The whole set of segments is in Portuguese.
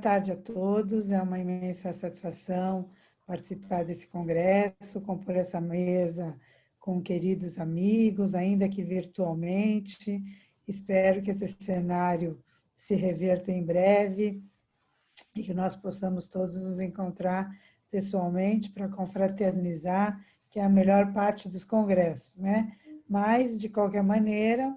tarde a todos, é uma imensa satisfação participar desse congresso, compor essa mesa com queridos amigos, ainda que virtualmente. Espero que esse cenário se reverta em breve e que nós possamos todos nos encontrar pessoalmente para confraternizar, que é a melhor parte dos congressos, né? Mas, de qualquer maneira,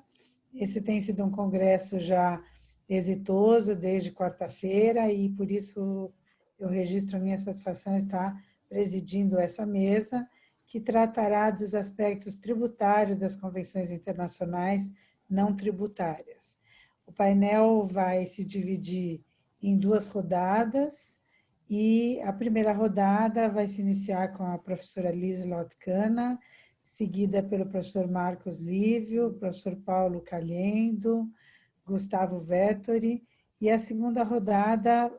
esse tem sido um congresso já exitoso desde quarta-feira e, por isso, eu registro a minha satisfação em estar presidindo essa mesa, que tratará dos aspectos tributários das convenções internacionais não tributárias. O painel vai se dividir em 2 rodadas, e a primeira rodada vai se iniciar com a professora Liz Lotkana, seguida pelo professor Marcos Lívio, professor Paulo Calhendo, Gustavo Vettori, e a segunda rodada,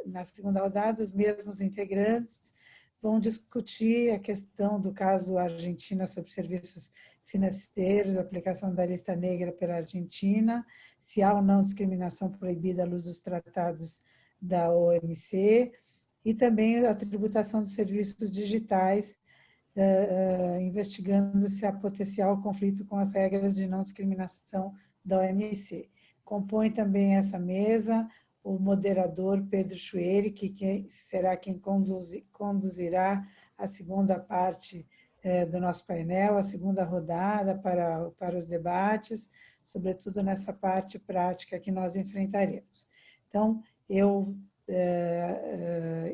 na segunda rodada, os mesmos integrantes vão discutir a questão do caso Argentina sobre serviços financeiros, aplicação da lista negra pela Argentina, se há ou não discriminação proibida à luz dos tratados da OMC, e também a tributação dos serviços digitais, investigando se há potencial conflito com as regras de não discriminação da OMC. Compõe também essa mesa o moderador Pedro Chueri, que será quem conduzirá a segunda parte do nosso painel, a segunda rodada para os debates, sobretudo nessa parte prática que nós enfrentaremos. Então, eu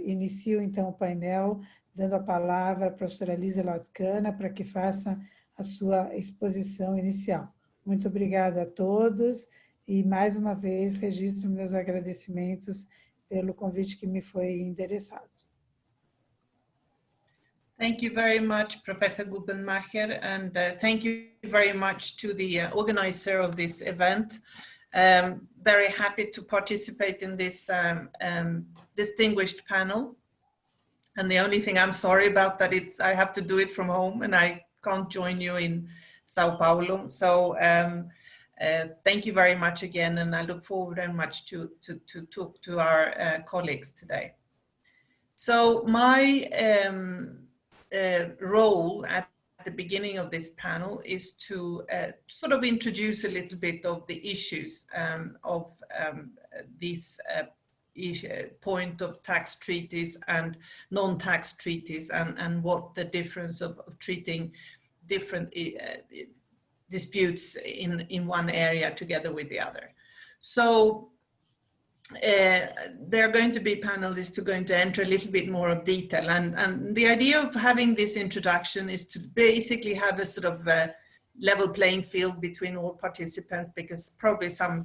inicio então o painel, dando a palavra à professora Lisa Lotkana para que faça a sua exposição inicial. Muito obrigada a todos e, mais uma vez, registro meus agradecimentos pelo convite que me foi endereçado. Thank you very much, Professor Gubenmacher, and thank you very much to the organizer of this event. Very happy to participate in this distinguished panel. And the only thing I'm sorry about that I have to do it from home and I can't join you in Sao Paulo. So thank you very much again, and I look forward very much to talk to our colleagues today. So my role at the beginning of this panel is to sort of introduce a little bit of the issues of this point of tax treaties and non-tax treaties, and what the difference of treating different disputes in one area together with the other. So there are going to be panelists who are going to enter a little bit more of detail, and the idea of having this introduction is to basically have a sort of level playing field between all participants, because probably some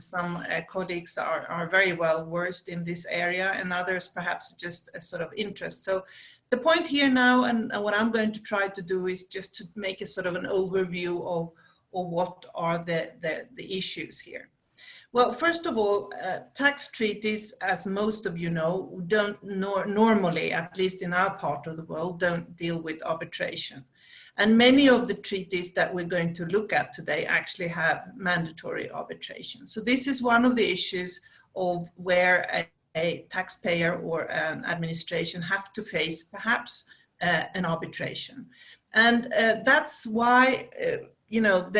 colleagues are very well versed in this area, and others perhaps just a sort of interest. So the point here now, and what I'm going to try to do, is just to make a sort of an overview of what are the issues here. Well, first of all, tax treaties, as most of you know, don't normally, at least in our part of the world, don't deal with arbitration. And many of the treaties that we're going to look at today actually have mandatory arbitration. So this is one of the issues of where a taxpayer or an administration have to face perhaps an arbitration. And that's why you know,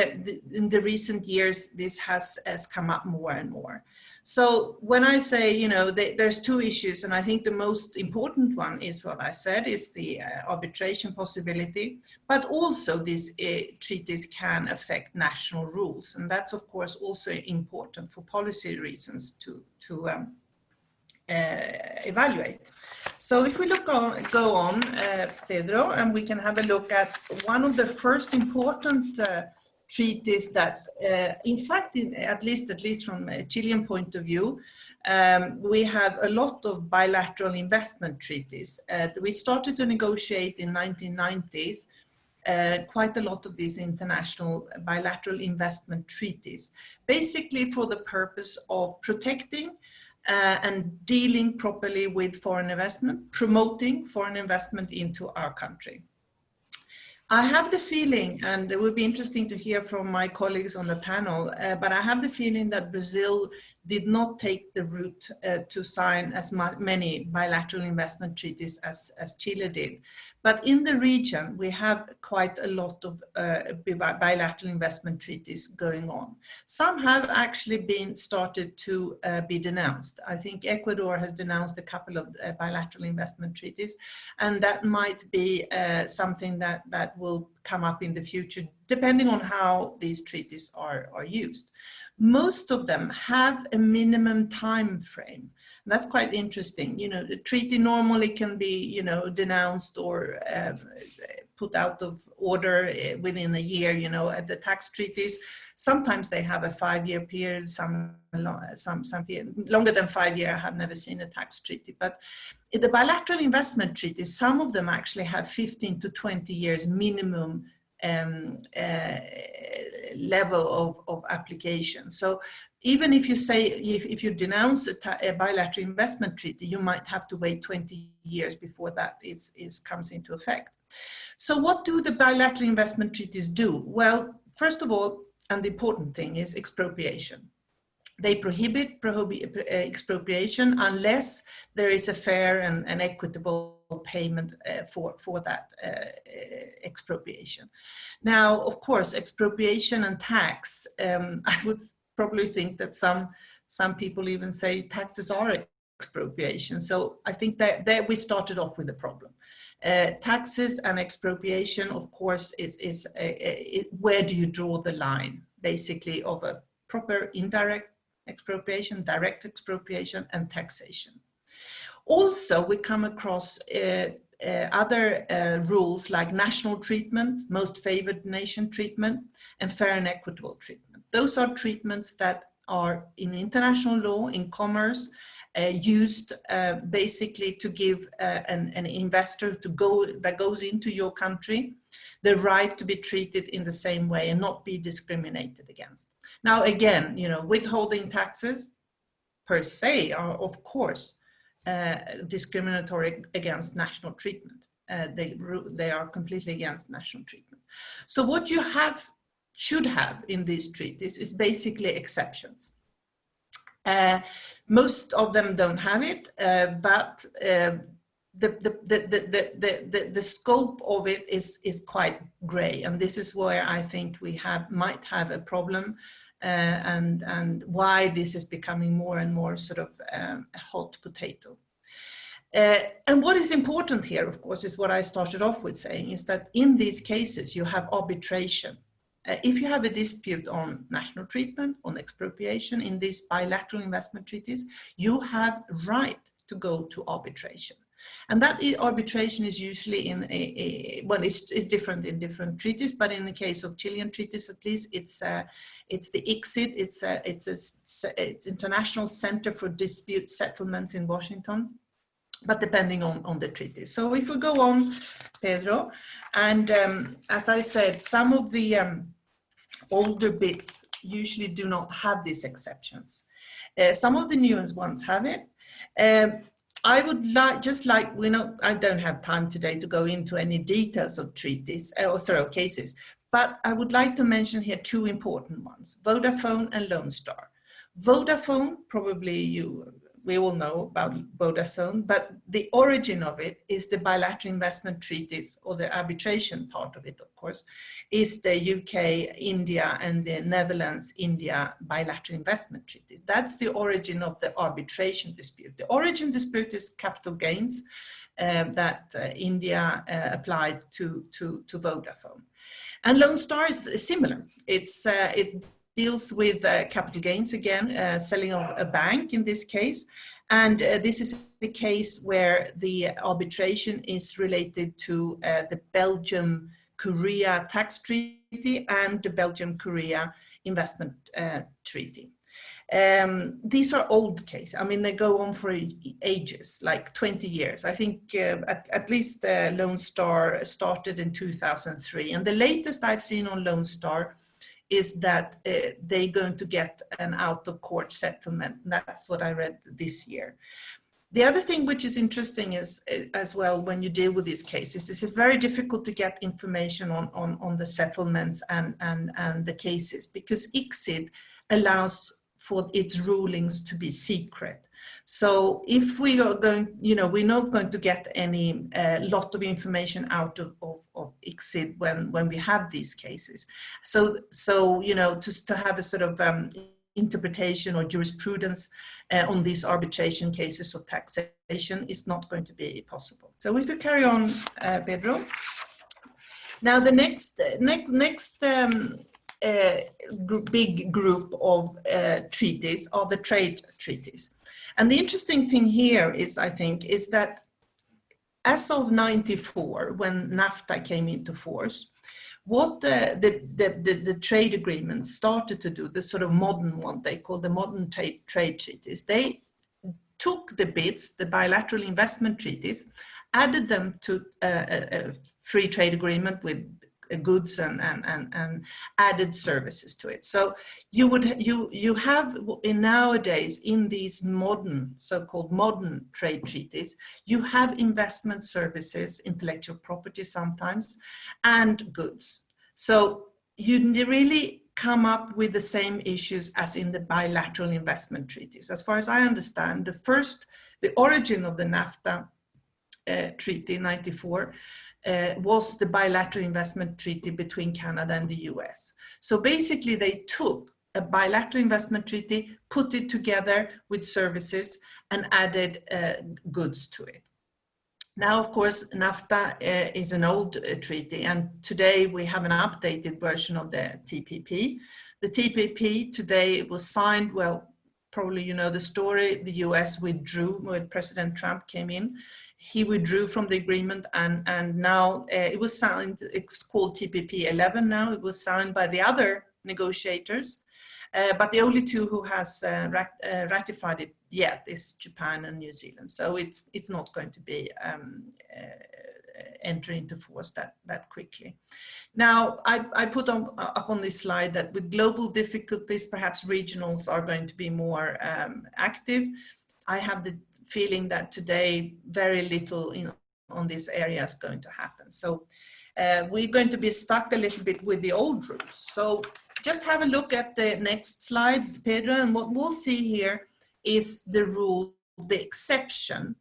in the recent years, this has come up more and more. So when I say, you know, there's 2 issues, and I think the most important one is what I said, is the arbitration possibility, but also these treaties can affect national rules. And that's, of course, also important for policy reasons to evaluate. So if we go on, Pedro, and we can have a look at one of the first important treaties that, in fact, at least from a Chilean point of view, we have a lot of bilateral investment treaties. We started to negotiate in 1990s quite a lot of these international bilateral investment treaties, basically for the purpose of protecting and dealing properly with foreign investment, promoting foreign investment into our country. I have the feeling, and it would be interesting to hear from my colleagues on the panel, but I have the feeling that Brazil did not take the route to sign as many bilateral investment treaties as Chile did. But in the region, we have quite a lot of bilateral investment treaties going on. Some have actually been started to be denounced. I think Ecuador has denounced a couple of bilateral investment treaties, and that might be something that will come up in the future, depending on how these treaties are used. Most of them have a minimum time frame. That's quite interesting. You know, the treaty normally can be, you know, denounced or put out of order within a year. You know, at the tax treaties, sometimes they have a 5-year period, some period longer than 5 years. I have never seen a tax treaty, but in the bilateral investment treaties, some of them actually have 15 to 20 years minimum level of application. So even if you say, if you denounce a bilateral investment treaty, you might have to wait 20 years before that comes into effect. So what do the bilateral investment treaties do? Well, first of all, and the important thing is expropriation. They prohibit expropriation unless there is a fair and equitable payment for that expropriation. Now, of course, expropriation and tax, I would probably think that some people even say taxes are expropriation. So I think that there we started off with a problem. Taxes and expropriation, of course, is where do you draw the line, basically, of a proper indirect expropriation, direct expropriation, and taxation. Also, we come across other rules like national treatment, most favored nation treatment, and fair and equitable treatment. Those are treatments that are in international law, in commerce, used basically to give an investor that goes into your country the right to be treated in the same way and not be discriminated against. Now, again, you know, withholding taxes per se are, of course, discriminatory against national treatment. They are completely against national treatment. So what you should have in these treaties is basically exceptions. Most of them don't have it, but the scope of it is quite gray, and this is where I think we might have a problem, and why this is becoming more and more sort of a hot potato. And what is important here, of course, is what I started off with saying, is that in these cases you have arbitration. If you have a dispute on national treatment, on expropriation in these bilateral investment treaties, you have right to go to arbitration. And that arbitration is usually in well, it's different in different treaties, but in the case of Chilean treaties, at least, it's the ICSID, it's International Center for Dispute Settlements in Washington, but depending on the treaty. So if we go on, Pedro, and as I said, some of the older bits usually do not have these exceptions. Some of the newest ones have it. I would like, I don't have time today to go into any details of treaties, cases, but I would like to mention here two important ones, Vodafone and Lone Star. Vodafone, probably we all know about Vodafone, but the origin of it is the bilateral investment treaties, or the arbitration part of it, of course, is the UK, India, and the Netherlands, India bilateral investment treaty. That's the origin of the arbitration dispute. The origin dispute is capital gains that India applied to Vodafone. And Lone Star is similar. It deals with capital gains again, selling of a bank in this case. And this is the case where the arbitration is related to the Belgium-Korea tax treaty and the Belgium-Korea investment treaty. These are old cases. I mean, they go on for ages, like 20 years. I think at least the Lone Star started in 2003. And the latest I've seen on Lone Star is that they're going to get an out-of-court settlement. That's what I read this year. The other thing which is interesting is, as well, when you deal with these cases, this is very difficult to get information on the settlements and the cases, because ICSID allows for its rulings to be secret. So if we are going, we're not going to get any lot of information out of ICSID when we have these cases. So to have a sort of interpretation or jurisprudence on these arbitration cases of taxation is not going to be possible. So if you carry on, Pedro. Now the next big group of treaties are the trade treaties. And the interesting thing here is, I think, is that as of '94, when NAFTA came into force, what the trade agreements started to do, the sort of modern one, they call the modern trade treaties, they took the BITs, the bilateral investment treaties, added them to a free trade agreement with goods and added services to it. So you have nowadays in these modern, so-called modern trade treaties, you have investment services, intellectual property sometimes, and goods. So you really come up with the same issues as in the bilateral investment treaties. As far as I understand, the origin of the NAFTA treaty in '94 was the bilateral investment treaty between Canada and the US. So basically they took a bilateral investment treaty, put it together with services and added goods to it. Now, of course, NAFTA is an old treaty, and today we have an updated version of the TPP. The TPP today was signed, well, probably you know the story, the US withdrew when President Trump came in. He withdrew from the agreement, and now it was signed. It's called TPP 11 now. It was signed by the other negotiators, but the only two who has ratified it yet is Japan and New Zealand. So it's not going to be enter into force that quickly. Now, I put up on this slide that with global difficulties, perhaps regionals are going to be more active. I have the feeling that today very little on this area is going to happen. So we're going to be stuck a little bit with the old rules. So just have a look at the next slide, Pedro, and what we'll see here is the rule, the exception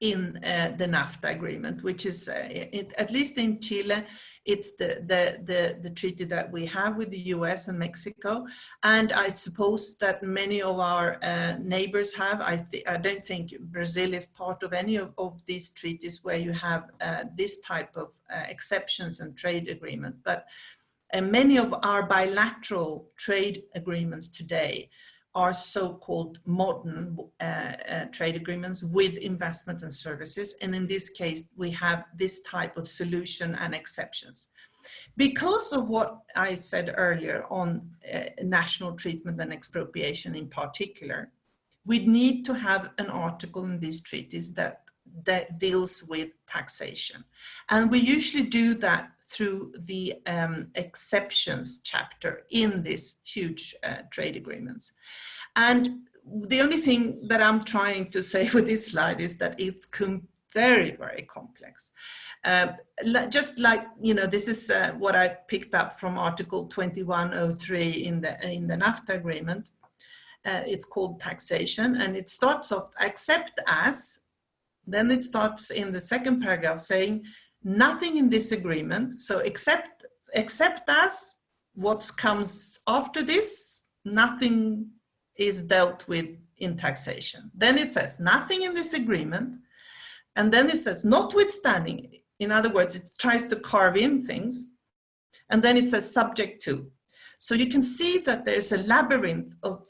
in the NAFTA agreement, which is, at least in Chile, it's the treaty that we have with the US and Mexico. And I suppose that many of our neighbors have. I don't think Brazil is part of any of these treaties where you have this type of exceptions and trade agreement. But many of our bilateral trade agreements today are so-called modern trade agreements with investment and services. And in this case, we have this type of solution and exceptions. Because of what I said earlier on national treatment and expropriation in particular, we need to have an article in these treaties that deals with taxation. And we usually do that through the exceptions chapter in these huge trade agreements. And the only thing that I'm trying to say with this slide is that it's very, very complex. Just like, this is what I picked up from Article 2103 in the NAFTA agreement. It's called taxation, and it starts off, except as, then it starts in the second paragraph saying, nothing in this agreement, so except as what comes after this, nothing is dealt with in taxation. Then it says nothing in this agreement, and then it says notwithstanding. In other words, it tries to carve in things, and then it says subject to. So you can see that there's a labyrinth of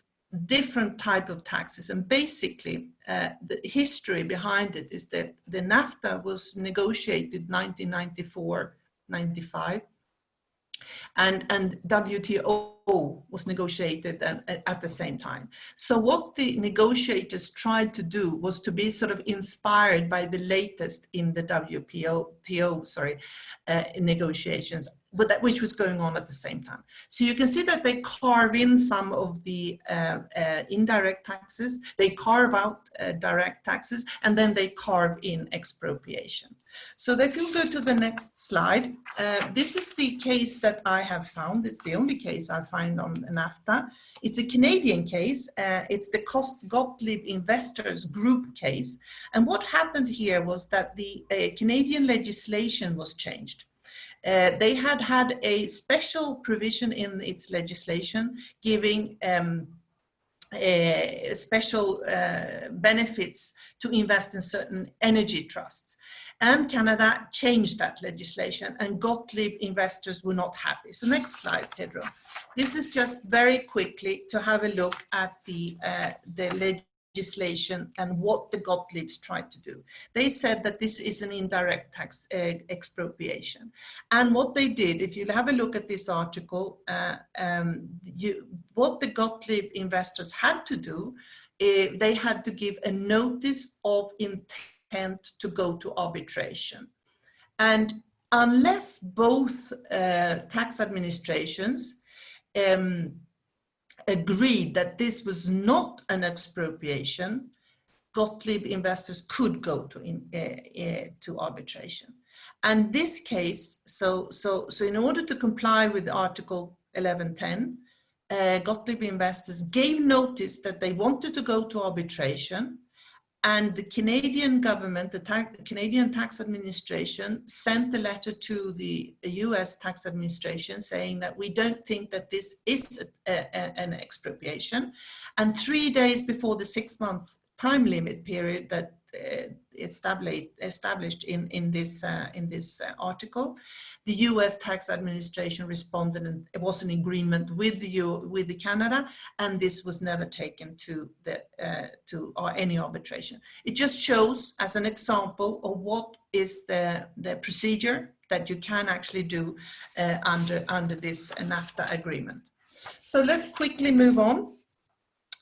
different type of taxes, and basically the history behind it is that the NAFTA was negotiated 1994-95, and WTO was negotiated at the same time. So what the negotiators tried to do was to be sort of inspired by the latest in the WTO negotiations, which was going on at the same time. So you can see that they carve in some of the indirect taxes, they carve out direct taxes, and then they carve in expropriation. So if you go to the next slide, this is the case that I have found. It's the only case I find on NAFTA. It's a Canadian case. It's the Gottlieb Investors Group case. And what happened here was that the Canadian legislation was changed. They had a special provision in its legislation giving special benefits to invest in certain energy trusts. And Canada changed that legislation, and Gottlieb investors were not happy. So next slide, Pedro. This is just very quickly to have a look at the legislation and what the Gottliebs tried to do. They said that this is an indirect tax expropriation. And what they did, if you have a look at this article, what the Gottlieb investors had to do, they had to give a notice of intent to go to arbitration. And unless both tax administrations agreed that this was not an expropriation, Gottlieb investors could go to arbitration. And this case, so in order to comply with Article 1110, Gottlieb investors gave notice that they wanted to go to arbitration, and the Canadian government, the Canadian tax administration, sent a letter to the US tax administration saying that we don't think that this is an expropriation. And 3 days before the 6-month time limit period that established in this article, the U.S. tax administration responded, and it was an agreement with the Canada, and this was never taken to any arbitration. It just shows as an example of what is the procedure that you can actually do under this NAFTA agreement. So let's quickly move on.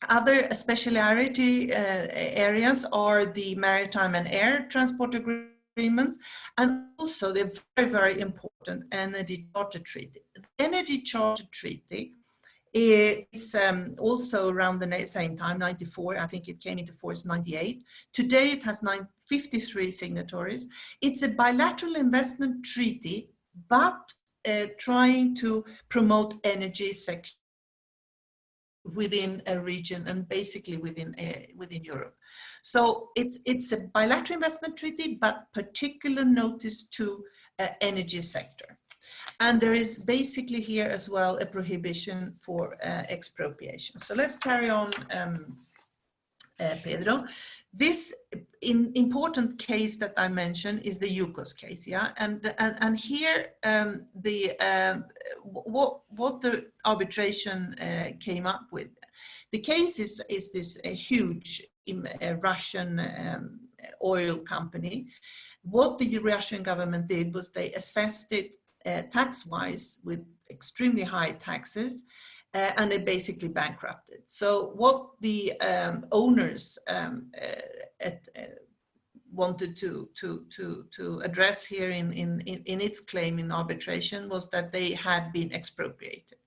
Other speciality areas are the maritime and air transport agreements, and also the very, very important Energy Charter Treaty. The Energy Charter Treaty is also around the same time, 94. I think it came into force 98. Today it has 53 signatories. It's a bilateral investment treaty, but trying to promote energy sector within a region and basically within Europe. So it's a bilateral investment treaty, but particular notice to energy sector. And there is basically here as well a prohibition for expropriation. So let's carry on, Pedro. This important case that I mentioned is the Yukos case, yeah, and here what the arbitration came up with. The case is this huge Russian oil company. What the Russian government did was they assessed it tax-wise with extremely high taxes, and they basically bankrupted. So what the owners wanted to address here in its claim in arbitration was that they had been expropriated.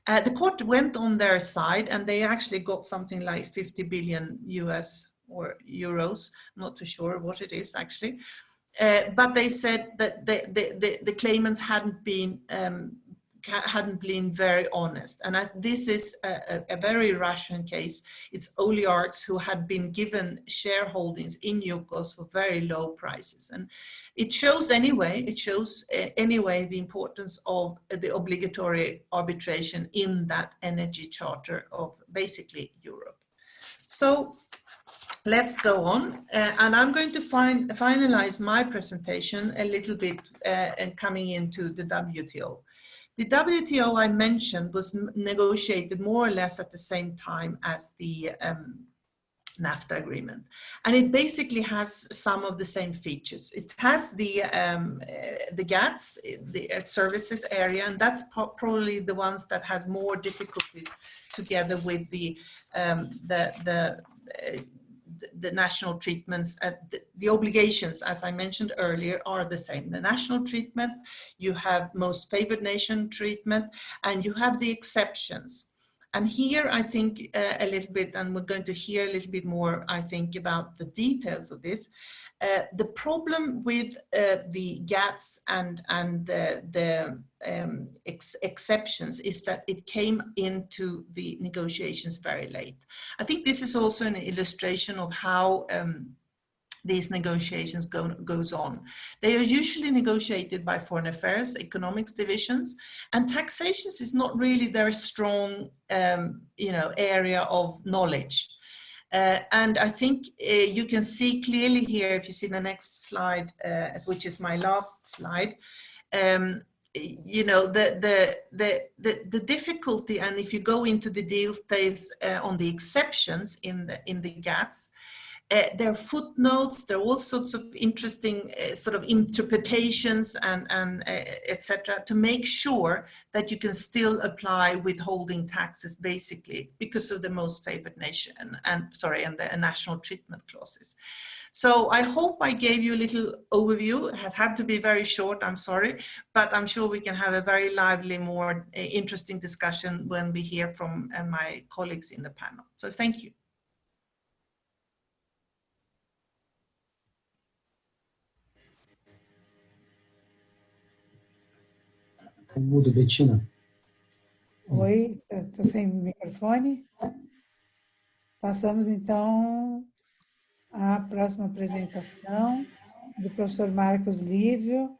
The court went on their side, and they actually got something like 50 billion US or euros, not too sure what it is actually. But they said that the claimants hadn't been very honest. And this is a very Russian case. It's oligarchs who had been given shareholdings in Yukos for very low prices. And it shows anyway the importance of the obligatory arbitration in that energy charter of basically Europe. So let's go on, and I'm going to finalize my presentation a little bit and coming into the WTO. The WTO I mentioned was negotiated more or less at the same time as the NAFTA agreement, and it basically has some of the same features. It has the GATS, the services area, and that's probably the ones that has more difficulties together with the the national treatments, the obligations, as I mentioned earlier, are the same. The national treatment, you have most favored nation treatment, and you have the exceptions. And here I think a little bit, and we're going to hear a little bit more, I think, about the details of this. The problem with the GATS and the exceptions is that it came into the negotiations very late. I think this is also an illustration of how these negotiations goes on. They are usually negotiated by foreign affairs, economics divisions, and taxations is not really their strong area of knowledge. And I think you can see clearly here, if you see the next slide, which is my last slide, the difficulty, and if you go into the details on the exceptions in the GATS, there are footnotes, there are all sorts of interesting sort of interpretations and etc. to make sure that you can still apply withholding taxes basically because of the most favored nation and the national treatment clauses. So I hope I gave you a little overview. It has had to be very short, I'm sorry, but I'm sure we can have a very lively, more interesting discussion when we hear from my colleagues in the panel. So thank you. Mudo, Bettina. Oi, estou sem microfone. Passamos então à próxima apresentação do professor Marcos Lívio,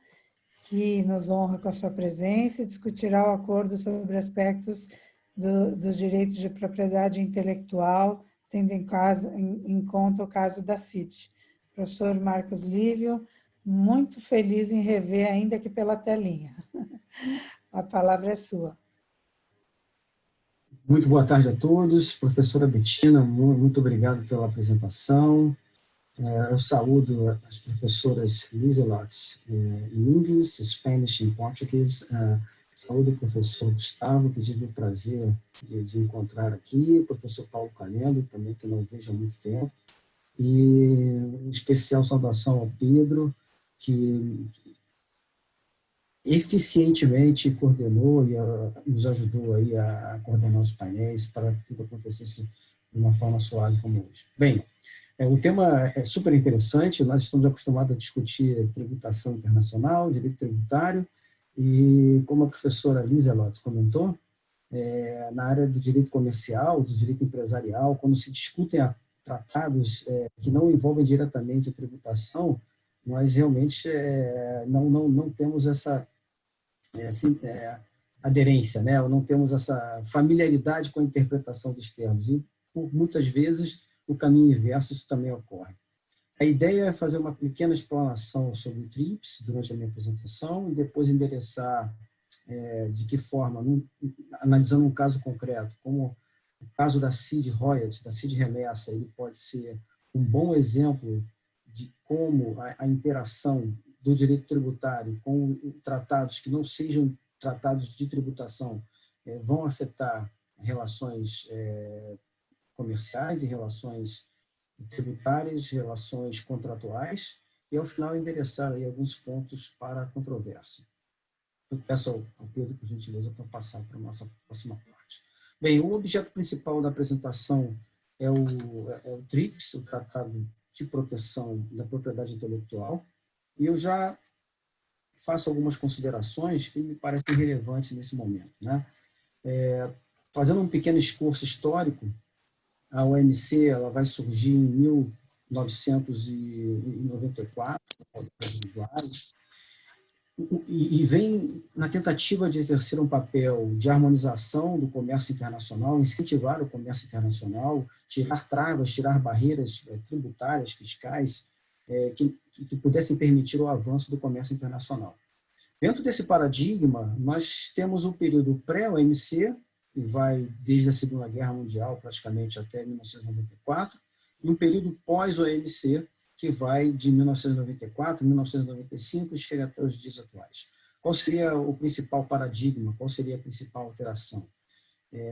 que nos honra com a sua presença e discutirá o acordo sobre aspectos dos direitos de propriedade intelectual, tendo em conta o caso da CID. Professor Marcos Lívio, muito feliz em rever, ainda que pela telinha. A palavra é sua. Muito boa tarde a todos. Professora Bettina, muito obrigado pela apresentação. Eu saúdo as professoras Lieselot em inglês, Spanish e português. Saúdo o professor Gustavo, que tive o prazer de encontrar aqui, o professor Paulo Calendo, também que não vejo há muito tempo. E em especial saudação ao Pedro, que eficientemente coordenou e nos ajudou aí a coordenar os painéis para que tudo acontecesse de uma forma suave como hoje. Bem, o tema é super interessante, nós estamos acostumados a discutir tributação internacional, direito tributário, e como a professora Lieselot comentou, na área do direito comercial, do direito empresarial, quando se discutem tratados que não envolvem diretamente a tributação, nós realmente não temos essa aderência, né? Ou não temos essa familiaridade com a interpretação dos termos. E, por muitas vezes, o caminho inverso isso também ocorre. A ideia é fazer uma pequena explanação sobre o TRIPS durante a minha apresentação e depois endereçar de que forma, analisando um caso concreto, como o caso da CID Royalties, da CID Remessa, ele pode ser um bom exemplo de como a interação do direito tributário com tratados que não sejam tratados de tributação vão afetar relações comerciais e relações tributárias, relações contratuais, e ao final endereçar aí alguns pontos para a controvérsia. Eu peço ao Pedro, por gentileza, para passar para a nossa próxima parte. Bem, o objeto principal da apresentação é o TRIPS, o Tratado de Proteção da Propriedade Intelectual, e eu já faço algumas considerações que me parecem relevantes nesse momento, né? Fazendo um pequeno esforço histórico, a OMC ela vai surgir em 1994, e vem na tentativa de exercer um papel de harmonização do comércio internacional, incentivar o comércio internacional, tirar travas, tirar barreiras tributárias, fiscais, que pudessem permitir o avanço do comércio internacional. Dentro desse paradigma, nós temos um período pré-OMC, que vai desde a Segunda Guerra Mundial praticamente até 1994, e um período pós-OMC, que vai de 1994 a 1995 e chega até os dias atuais. Qual seria o principal paradigma? Qual seria a principal alteração?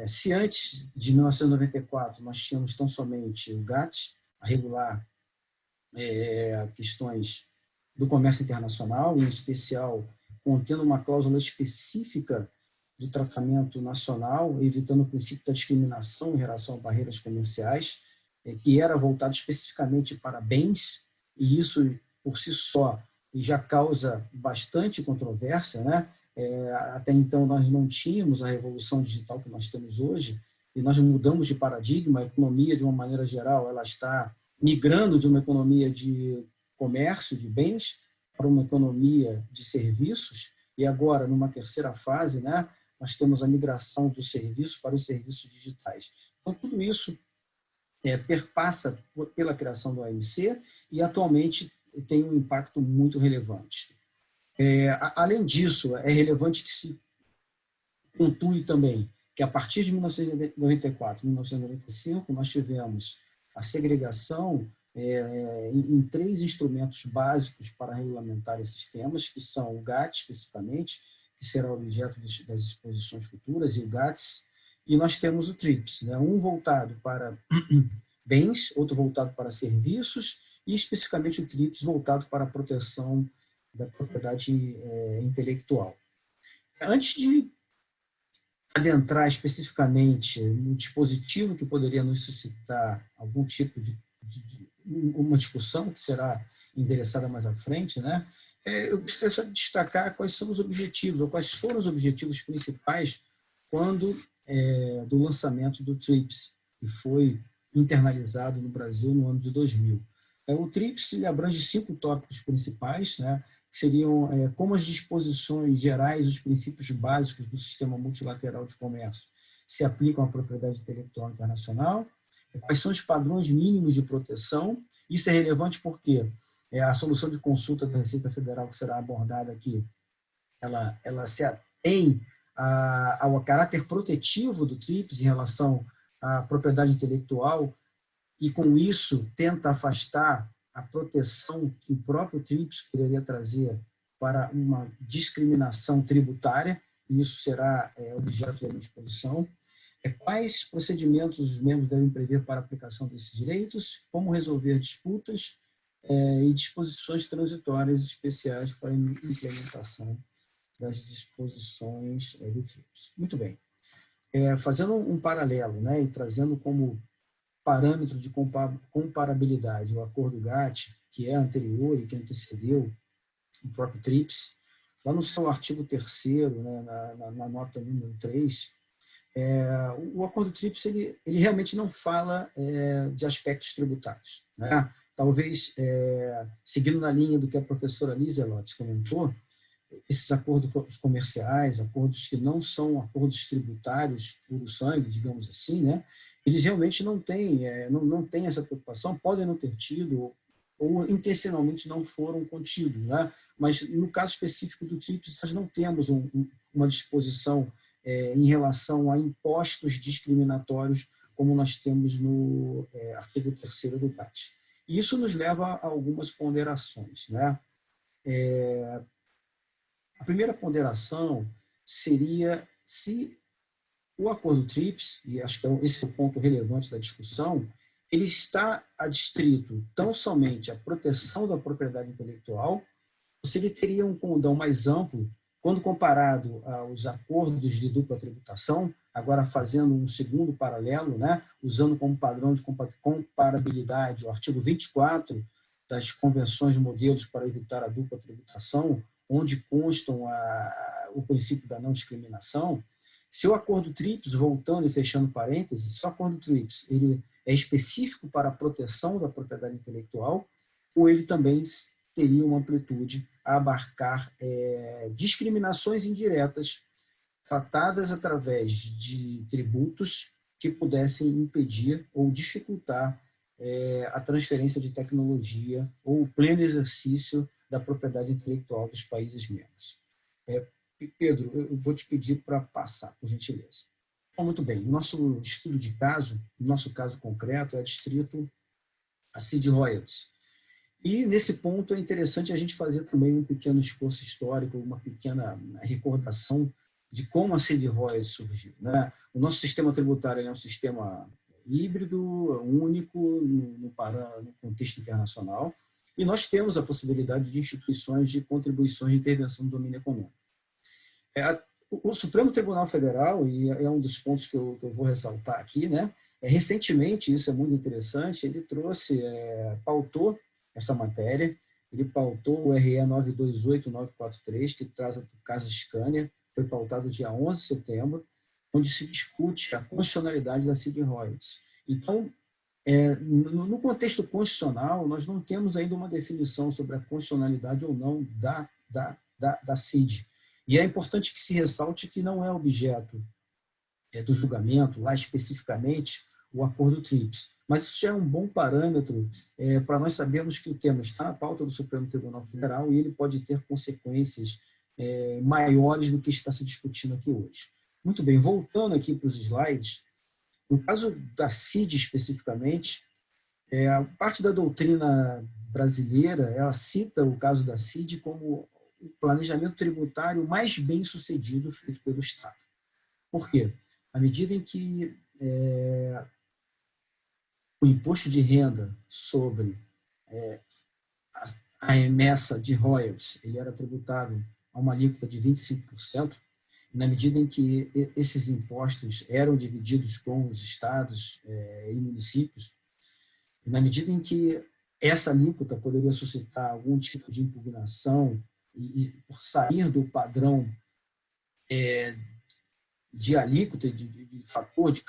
Se antes de 1994 nós tínhamos tão somente o GATT, a regular questões do comércio internacional, em especial contendo uma cláusula específica do tratamento nacional, evitando o princípio da discriminação em relação a barreiras comerciais, que era voltado especificamente para bens, e isso, por si só, já causa bastante controvérsia, né? Até então, nós não tínhamos a revolução digital que nós temos hoje, e nós mudamos de paradigma. A economia, de uma maneira geral, ela está migrando de uma economia de comércio, de bens, para uma economia de serviços, e agora, numa terceira fase, né, nós temos a migração dos serviços para os serviços digitais. Então, tudo isso perpassa pela criação do OMC e, atualmente, tem um impacto muito relevante. Além disso, é relevante que se pontue também que, a partir de 1994, 1995, nós tivemos a segregação em 3 instrumentos básicos para regulamentar esses temas, que são o GATT, especificamente, que será objeto das exposições futuras, e o GATS, e nós temos o TRIPS, né? Um voltado para bens, outro voltado para serviços, e especificamente o TRIPS voltado para a proteção da propriedade intelectual. Antes de adentrar especificamente no dispositivo que poderia nos suscitar algum tipo de uma discussão que será endereçada mais à frente, né? Eu gostaria só de destacar quais são os objetivos, ou quais foram os objetivos principais do lançamento do TRIPS, que foi internalizado no Brasil no ano de 2000. O TRIPS ele abrange 5 tópicos principais, né, que seriam como as disposições gerais, os princípios básicos do sistema multilateral de comércio se aplicam à propriedade intelectual internacional, quais são os padrões mínimos de proteção. Isso é relevante porque a solução de consulta da Receita Federal que será abordada aqui, ela se atém ao caráter protetivo do TRIPS em relação à propriedade intelectual e, com isso, tenta afastar a proteção que o próprio TRIPS poderia trazer para uma discriminação tributária, e isso será objeto da minha exposição. Quais procedimentos os membros devem prever para a aplicação desses direitos, como resolver disputas e disposições transitórias especiais para a implementação das disposições do TRIPS. Muito bem. Fazendo um paralelo, né, e trazendo como parâmetro de comparabilidade o acordo GATT, que é anterior e que antecedeu o próprio TRIPS, lá no seu artigo 3º, né, na nota número 3, o acordo TRIPS ele realmente não fala de aspectos tributários, né? Talvez, seguindo na linha do que a professora Liselott comentou, esses acordos comerciais, acordos que não são acordos tributários puro sangue, digamos assim, né? Eles realmente não têm essa preocupação, podem não ter tido ou intencionalmente não foram contidos, né? Mas no caso específico do TRIPS, nós não temos uma disposição em relação a impostos discriminatórios como nós temos no artigo 3º do GATT. E isso nos leva a algumas ponderações, né? A primeira ponderação seria se o acordo TRIPS, e acho que esse é o ponto relevante da discussão, ele está adstrito tão somente à proteção da propriedade intelectual, ou se ele teria um condão mais amplo quando comparado aos acordos de dupla tributação, agora fazendo um segundo paralelo, né, usando como padrão de comparabilidade o artigo 24 das convenções de modelos para evitar a dupla tributação, onde constam o princípio da não discriminação. Se o acordo TRIPS, voltando e fechando parênteses, se o acordo TRIPS ele é específico para a proteção da propriedade intelectual, ou ele também teria uma amplitude a abarcar discriminações indiretas tratadas através de tributos que pudessem impedir ou dificultar a transferência de tecnologia ou o pleno exercício da propriedade intelectual dos países membros. Pedro, eu vou te pedir para passar, por gentileza. Então, muito bem, o nosso estudo de caso, o nosso caso concreto é adstrito a Seed Royalties. E, nesse ponto, é interessante a gente fazer também um pequeno esforço histórico, uma pequena recordação de como a Seed Royalties surgiu, né? O nosso sistema tributário é um sistema híbrido, único no contexto internacional, e nós temos a possibilidade de instituições de contribuições de intervenção no domínio econômico. O Supremo Tribunal Federal, e é um dos pontos que eu vou ressaltar aqui, né, recentemente, isso é muito interessante, ele pautou essa matéria, ele pautou o RE 928943, que traz o caso Scania, foi pautado dia 11 de setembro, onde se discute a constitucionalidade da CID Royalties. Então, no contexto constitucional, nós não temos ainda uma definição sobre a constitucionalidade ou não da CID. E é importante que se ressalte que não é objeto do julgamento, lá especificamente, o acordo TRIPS. Mas isso já é um bom parâmetro para nós sabermos que o tema está na pauta do Supremo Tribunal Federal e ele pode ter consequências maiores do que está se discutindo aqui hoje. Muito bem, voltando aqui para os slides, no caso da CID especificamente, a parte da doutrina brasileira, ela cita o caso da CID como o planejamento tributário mais bem sucedido feito pelo Estado. Por quê? À medida em que o imposto de renda sobre a remessa de royalties, ele era tributado a uma alíquota de 25%, e na medida em que esses impostos eram divididos com os estados e municípios, e na medida em que essa alíquota poderia suscitar algum tipo de impugnação e por sair do padrão de alíquota, de fator de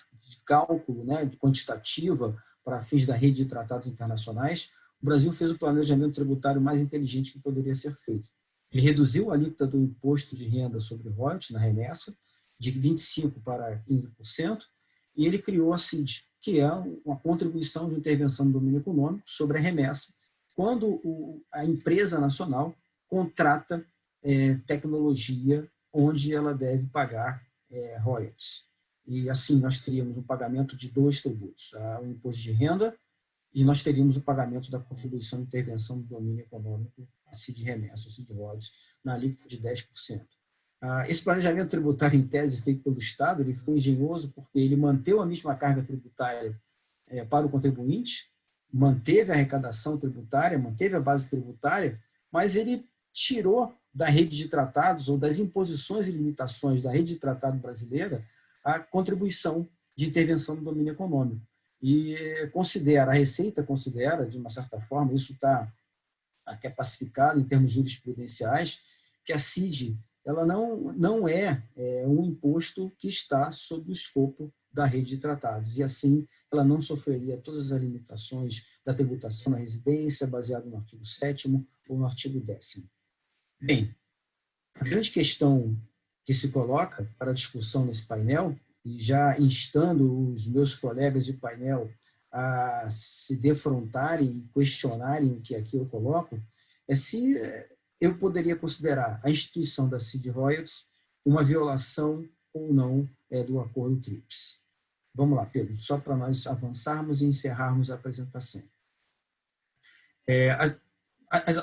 cálculo, né, de quantitativa para fins da rede de tratados internacionais, o Brasil fez o planejamento tributário mais inteligente que poderia ser feito. Ele reduziu a alíquota do imposto de renda sobre royalties na remessa de 25% para 15%, e ele criou a CID, que é uma contribuição de intervenção no domínio econômico sobre a remessa, quando a empresa nacional contrata tecnologia onde ela deve pagar royalties. E assim nós teríamos o pagamento de dois tributos, o imposto de renda, e nós teríamos o pagamento da contribuição de intervenção no domínio econômico, a CID remessa, a CID royalties, na alíquota de 10%. Esse planejamento tributário, em tese, feito pelo Estado, ele foi engenhoso porque ele manteve a mesma carga tributária para o contribuinte, manteve a arrecadação tributária, manteve a base tributária, mas ele tirou da rede de tratados ou das imposições e limitações da rede de tratado brasileira a contribuição de intervenção no domínio econômico. E a Receita considera, de uma certa forma, isso está até pacificado em termos jurisprudenciais, que a CID ela não é um imposto que está sob o escopo da rede de tratados, e assim ela não sofreria todas as limitações da tributação na residência, baseado no artigo 7º ou no artigo 10º. Bem, a grande questão que se coloca para discussão nesse painel, e já instando os meus colegas de painel a se defrontarem e questionarem o que aqui eu coloco, é se eu poderia considerar a instituição da CID Royalties uma violação ou não do acordo TRIPS. Vamos lá, Pedro, só para nós avançarmos e encerrarmos a apresentação.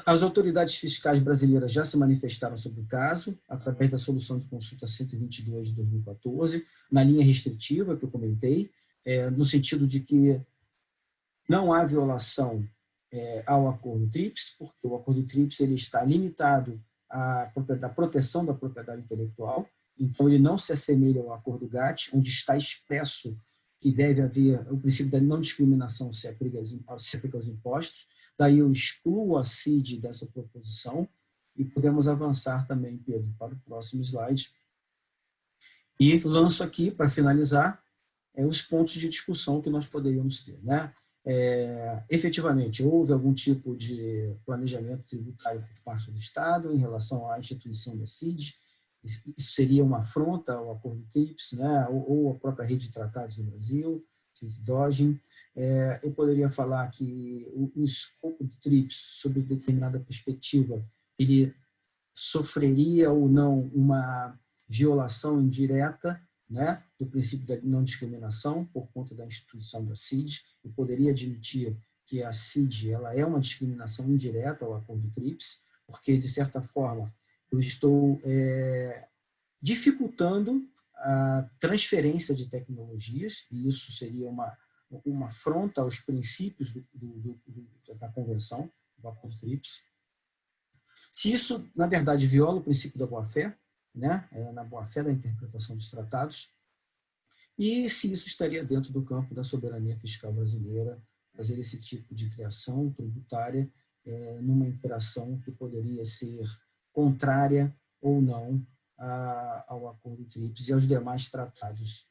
As autoridades fiscais brasileiras já se manifestaram sobre o caso, através da solução de consulta 122 de 2014, na linha restritiva que eu comentei, no sentido de que não há violação ao acordo TRIPS, porque o acordo TRIPS ele está limitado à proteção da propriedade intelectual, então ele não se assemelha ao acordo GATT, onde está expresso que deve haver o princípio da não discriminação se aplica aos impostos. Daí eu excluo a CID dessa proposição e podemos avançar também, Pedro, para o próximo slide. E lanço aqui, para finalizar, os pontos de discussão que nós poderíamos ter, né? Efetivamente, houve algum tipo de planejamento tributário por parte do Estado em relação à instituição da CID. Isso seria uma afronta ao acordo TRIPS, né? ou à própria rede de tratados do Brasil, DOGE. Eu poderia falar que o escopo do TRIPS, sob determinada perspectiva, ele sofreria ou não uma violação indireta, né, do princípio da não discriminação por conta da instituição da CID. Eu poderia admitir que a CID ela é uma discriminação indireta ao acordo TRIPS, porque, de certa forma, eu estou dificultando a transferência de tecnologias, e isso seria uma afronta aos princípios da Convenção, do Acordo TRIPS. Se isso, na verdade, viola o princípio da boa-fé, né, na boa-fé da interpretação dos tratados, e se isso estaria dentro do campo da soberania fiscal brasileira, fazer esse tipo de criação tributária numa interação que poderia ser contrária ou não ao Acordo TRIPS e aos demais tratados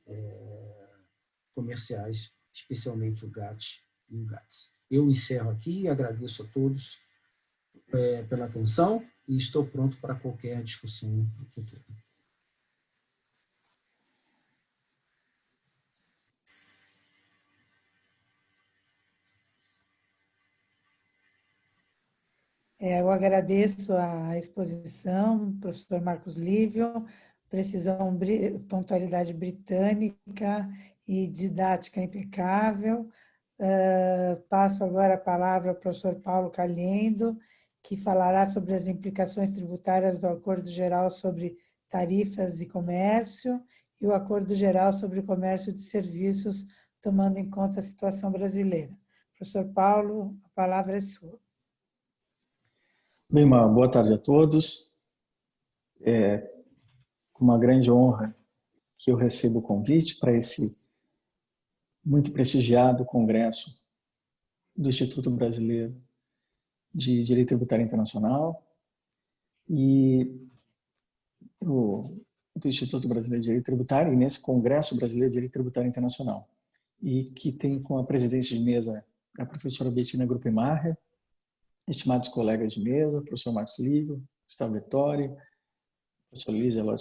comerciais, especialmente o GATT e o GATS. Eu encerro aqui, agradeço a todos pela atenção e estou pronto para qualquer discussão no futuro. Eu agradeço a exposição, professor Marcos Lívio, precisão, pontualidade britânica e didática impecável. Passo agora a palavra ao professor Paulo Caliendo, que falará sobre as implicações tributárias do Acordo Geral sobre Tarifas e Comércio e o Acordo Geral sobre o Comércio de Serviços, tomando em conta a situação brasileira. Professor Paulo, a palavra é sua. Bem, uma boa tarde a todos. Com uma grande honra que eu recebo o convite para esse muito prestigiado congresso do Instituto Brasileiro de Direito Tributário Internacional e do Instituto Brasileiro de Direito Tributário e nesse Congresso Brasileiro de Direito Tributário Internacional, e que tem com a presidência de mesa a professora Bettina Gruppenmacher, estimados colegas de mesa, professor Marcos Lívio, Gustavo Vettori, professor Luiz Eloy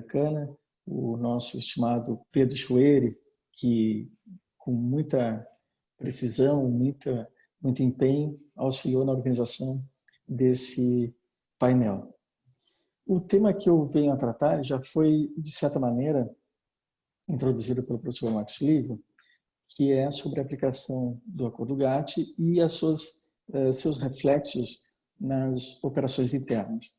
Cana, o nosso estimado Pedro Chueri, que com muita precisão, muito empenho, auxiliou na organização desse painel. O tema que eu venho a tratar já foi, de certa maneira, introduzido pelo professor Marcos Lívio, que é sobre a aplicação do Acordo GATT e seus reflexos nas operações internas,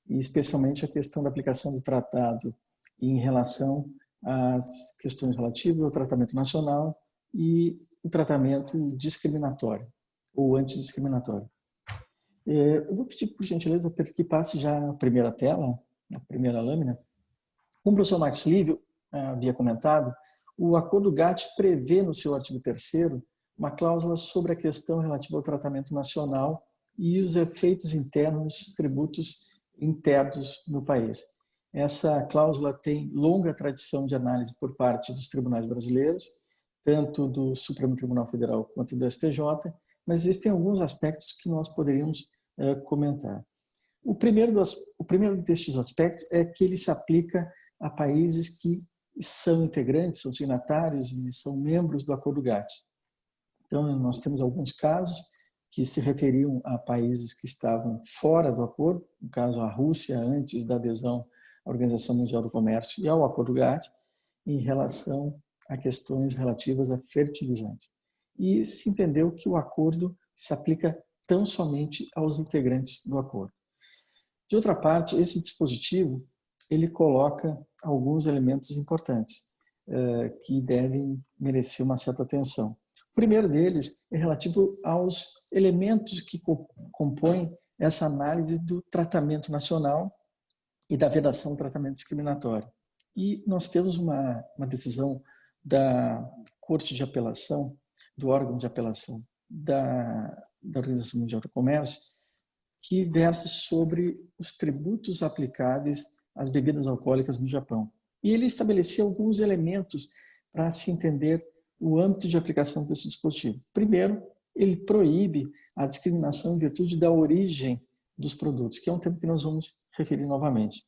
e especialmente a questão da aplicação do tratado em relação às questões relativas ao tratamento nacional e o tratamento discriminatório ou antidiscriminatório. Eu vou pedir, por gentileza, que passe já a primeira tela, a primeira lâmina. Como o professor Marcos Lívio havia comentado, o Acordo GATT prevê no seu artigo 3º uma cláusula sobre a questão relativa ao tratamento nacional e os efeitos internos dos tributos internos no país. Essa cláusula tem longa tradição de análise por parte dos tribunais brasileiros, tanto do Supremo Tribunal Federal quanto do STJ, mas existem alguns aspectos que nós poderíamos comentar. O primeiro destes aspectos é que ele se aplica a países que são integrantes, são signatários e são membros do Acordo GATT. Então, nós temos alguns casos que se referiam a países que estavam fora do acordo, no caso a Rússia, antes da adesão à Organização Mundial do Comércio e ao Acordo GATT, em relação a questões relativas a fertilizantes. E se entendeu que o acordo se aplica tão somente aos integrantes do acordo. De outra parte, esse dispositivo ele coloca alguns elementos importantes que devem merecer uma certa atenção. O primeiro deles é relativo aos elementos que compõem essa análise do tratamento nacional e da vedação do tratamento discriminatório. E nós temos uma decisão da Corte de Apelação, do órgão de apelação da Organização Mundial do Comércio, que versa sobre os tributos aplicáveis às bebidas alcoólicas no Japão. E ele estabelecia alguns elementos para se entender o âmbito de aplicação desse dispositivo. Primeiro, ele proíbe a discriminação em virtude da origem dos produtos, que é um tema que nós vamos referir novamente.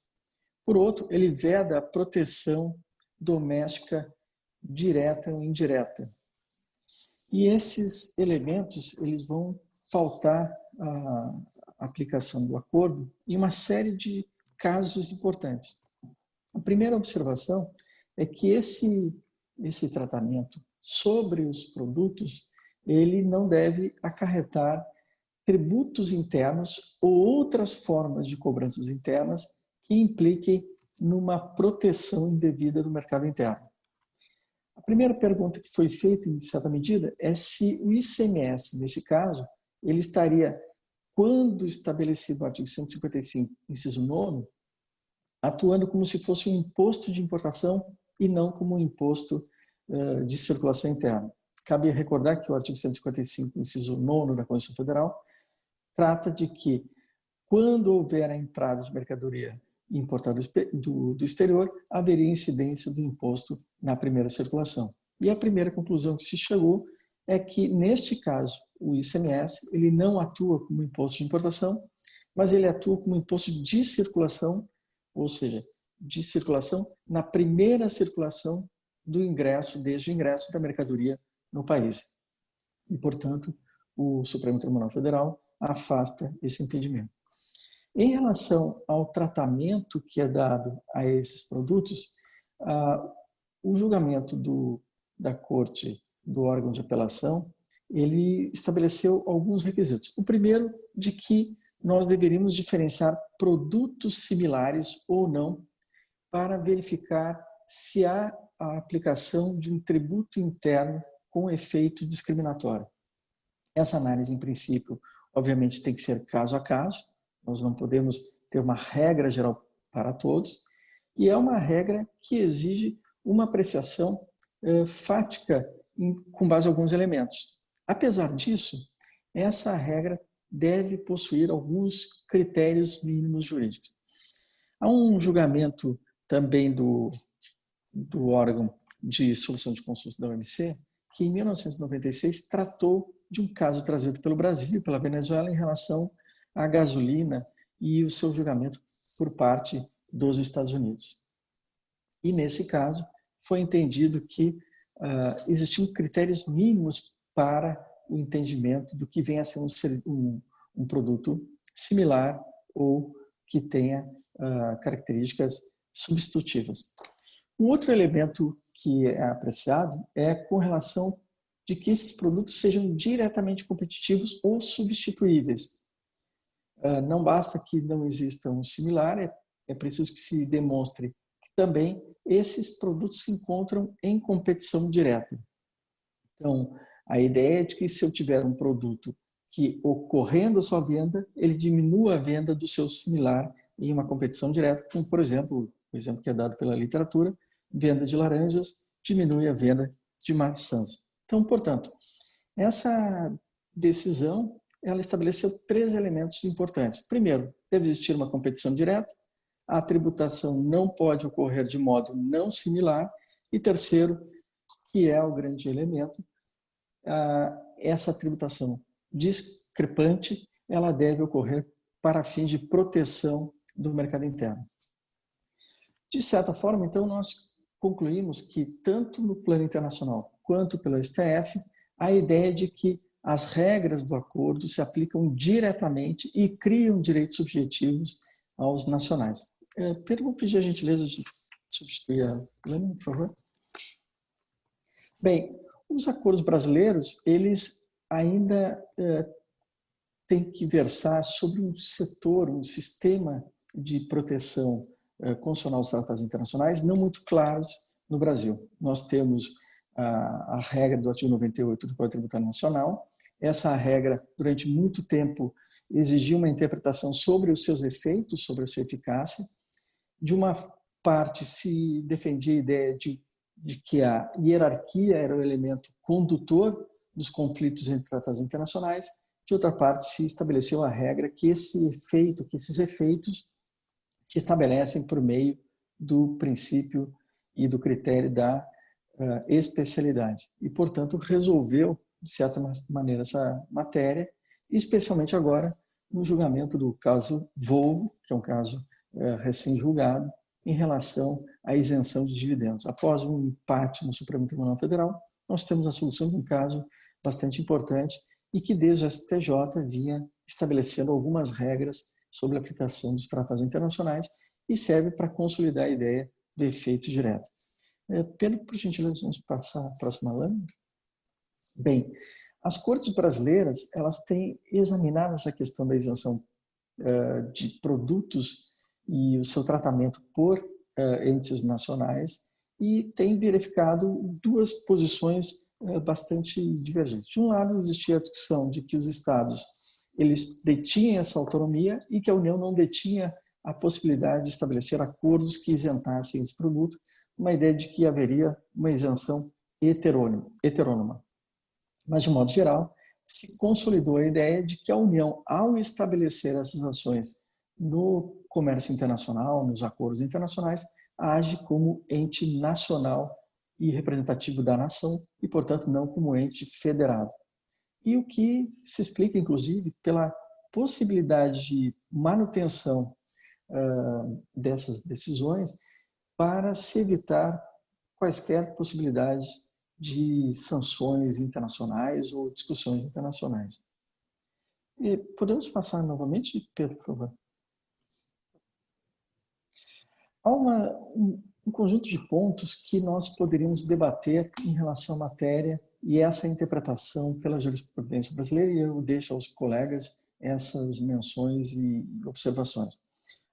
Por outro, ele veda a proteção doméstica direta ou indireta. E esses elementos eles vão pautar a aplicação do acordo em uma série de casos importantes. A primeira observação é que esse tratamento sobre os produtos ele não deve acarretar tributos internos ou outras formas de cobranças internas que impliquem numa proteção indevida do mercado interno. A A primeira pergunta que foi feita, em certa medida, é se o ICMS, nesse caso, ele estaria, quando estabelecido no artigo 155, inciso 9, atuando como se fosse um imposto de importação e não como um imposto de circulação interna. Cabe recordar que o artigo 155, inciso 9 da Constituição Federal, trata de que, quando houver a entrada de mercadoria importada do exterior, haveria incidência do imposto na primeira circulação. E a primeira conclusão que se chegou é que, neste caso, o ICMS ele não atua como imposto de importação, mas ele atua como imposto de circulação, ou seja, de circulação na primeira circulação do ingresso, desde o ingresso da mercadoria no país. E, portanto, o Supremo Tribunal Federal afasta esse entendimento. Em relação ao tratamento que é dado a esses produtos, o julgamento da Corte, do órgão de apelação, ele estabeleceu alguns requisitos. O primeiro, de que nós deveríamos diferenciar produtos similares ou não para verificar se há a aplicação de um tributo interno com efeito discriminatório. Essa análise, em princípio, obviamente tem que ser caso a caso, nós não podemos ter uma regra geral para todos, e é uma regra que exige uma apreciação fática com base em alguns elementos. Apesar disso, essa regra deve possuir alguns critérios mínimos jurídicos. Há um julgamento também do órgão de solução de conflitos da OMC, que em 1996 tratou de um caso trazido pelo Brasil e pela Venezuela em relação à gasolina e o seu julgamento por parte dos Estados Unidos. E nesse caso foi entendido que existiam critérios mínimos para o entendimento do que venha a ser um produto similar ou que tenha características substitutivas. Um outro elemento que é apreciado é com relação de que esses produtos sejam diretamente competitivos ou substituíveis. Não basta que não exista um similar, é preciso que se demonstre que também esses produtos se encontram em competição direta. Então, a ideia é de que se eu tiver um produto que, ocorrendo a sua venda, ele diminua a venda do seu similar em uma competição direta, como, por exemplo, o exemplo que é dado pela literatura, venda de laranjas diminui a venda de maçãs. Então, portanto, essa decisão ela estabeleceu 3 elementos importantes. Primeiro, deve existir uma competição direta, a tributação não pode ocorrer de modo não similar, e terceiro, que é o grande elemento, essa tributação discrepante ela deve ocorrer para fins de proteção do mercado interno. De certa forma, então, nós concluímos que, tanto no plano internacional quanto pelo STF, a ideia de que as regras do acordo se aplicam diretamente e criam direitos subjetivos aos nacionais. Pedro, vou pedir a gentileza de substituir a Lênin, por favor. Bem, os acordos brasileiros, eles ainda têm que versar sobre um setor, um sistema de proteção constitucional dos tratados internacionais não muito claros no Brasil. Nós temos a regra do artigo 98 do Código Tributário Nacional. Essa regra, durante muito tempo, exigiu uma interpretação sobre os seus efeitos, sobre a sua eficácia. De uma parte, se defendia a ideia de que a hierarquia era o elemento condutor dos conflitos entre tratados internacionais. De outra parte, se estabeleceu a regra que esses efeitos se estabelecem por meio do princípio e do critério da especialidade. E, portanto, resolveu, de certa maneira, essa matéria, especialmente agora no julgamento do caso Volvo, que é um caso recém-julgado, em relação à isenção de dividendos. Após um empate no Supremo Tribunal Federal, nós temos a solução de um caso bastante importante e que desde o STJ vinha estabelecendo algumas regras sobre a aplicação dos tratados internacionais e serve para consolidar a ideia do efeito direto. Pedro, por gentileza, vamos passar a próxima lâmina. Bem, as cortes brasileiras elas têm examinado essa questão da isenção de produtos e o seu tratamento por entes nacionais e tem verificado duas posições bastante divergentes. De um lado, existia a discussão de que os estados eles detinham essa autonomia e que a União não detinha a possibilidade de estabelecer acordos que isentassem esse produto, uma ideia de que haveria uma isenção heterônoma. Mas, de modo geral, se consolidou a ideia de que a União, ao estabelecer essas ações no comércio internacional, nos acordos internacionais, age como ente nacional e representativo da nação e, portanto, não como ente federado. E o que se explica, inclusive, pela possibilidade de manutenção dessas decisões para se evitar quaisquer possibilidades de sanções internacionais ou discussões internacionais. E podemos passar novamente, Pedro, por favor? Há um conjunto de pontos que nós poderíamos debater em relação à matéria e essa interpretação pela jurisprudência brasileira, e eu deixo aos colegas essas menções e observações.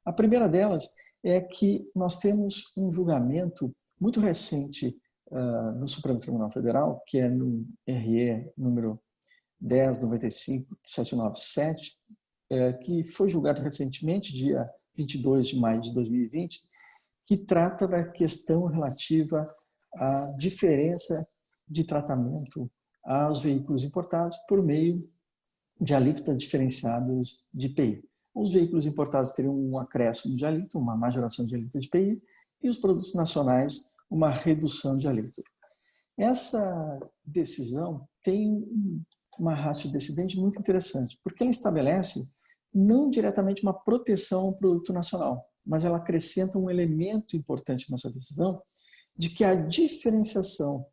A primeira delas é que nós temos um julgamento muito recente no Supremo Tribunal Federal, que é no RE número 10.95.797, que foi julgado recentemente, dia 22 de maio de 2020, que trata da questão relativa à diferença de tratamento aos veículos importados por meio de alíquotas diferenciadas de IPI. Os veículos importados teriam um acréscimo de alíquota, uma majoração de alíquota de IPI, e os produtos nacionais uma redução de alíquota. Essa decisão tem uma ratio decidente muito interessante, porque ela estabelece não diretamente uma proteção ao produto nacional, mas ela acrescenta um elemento importante nessa decisão de que a diferenciação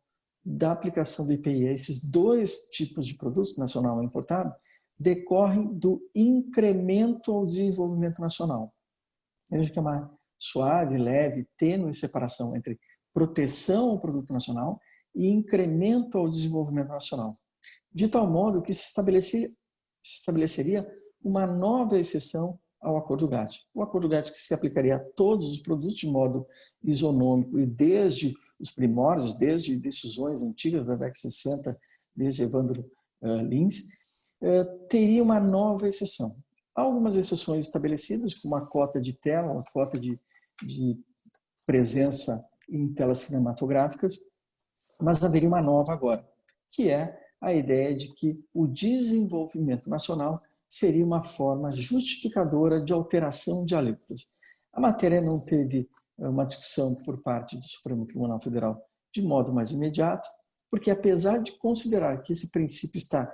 da aplicação do IPI a esses dois tipos de produtos, nacional e importado, decorrem do incremento ao desenvolvimento nacional. Veja que é uma suave, leve, tênue separação entre proteção ao produto nacional e incremento ao desenvolvimento nacional. De tal modo que se estabeleceria uma nova exceção ao Acordo GATT. O Acordo GATT que se aplicaria a todos os produtos de modo isonômico e desde os primórdios, desde decisões antigas da década de 60, desde Evandro Lins, teria uma nova exceção. Há algumas exceções estabelecidas, como a cota de tela, a cota de presença em telas cinematográficas, mas haveria uma nova agora, que é a ideia de que o desenvolvimento nacional seria uma forma justificadora de alteração de alíquotas. A matéria não teve uma discussão por parte do Supremo Tribunal Federal de modo mais imediato, porque apesar de considerar que esse princípio está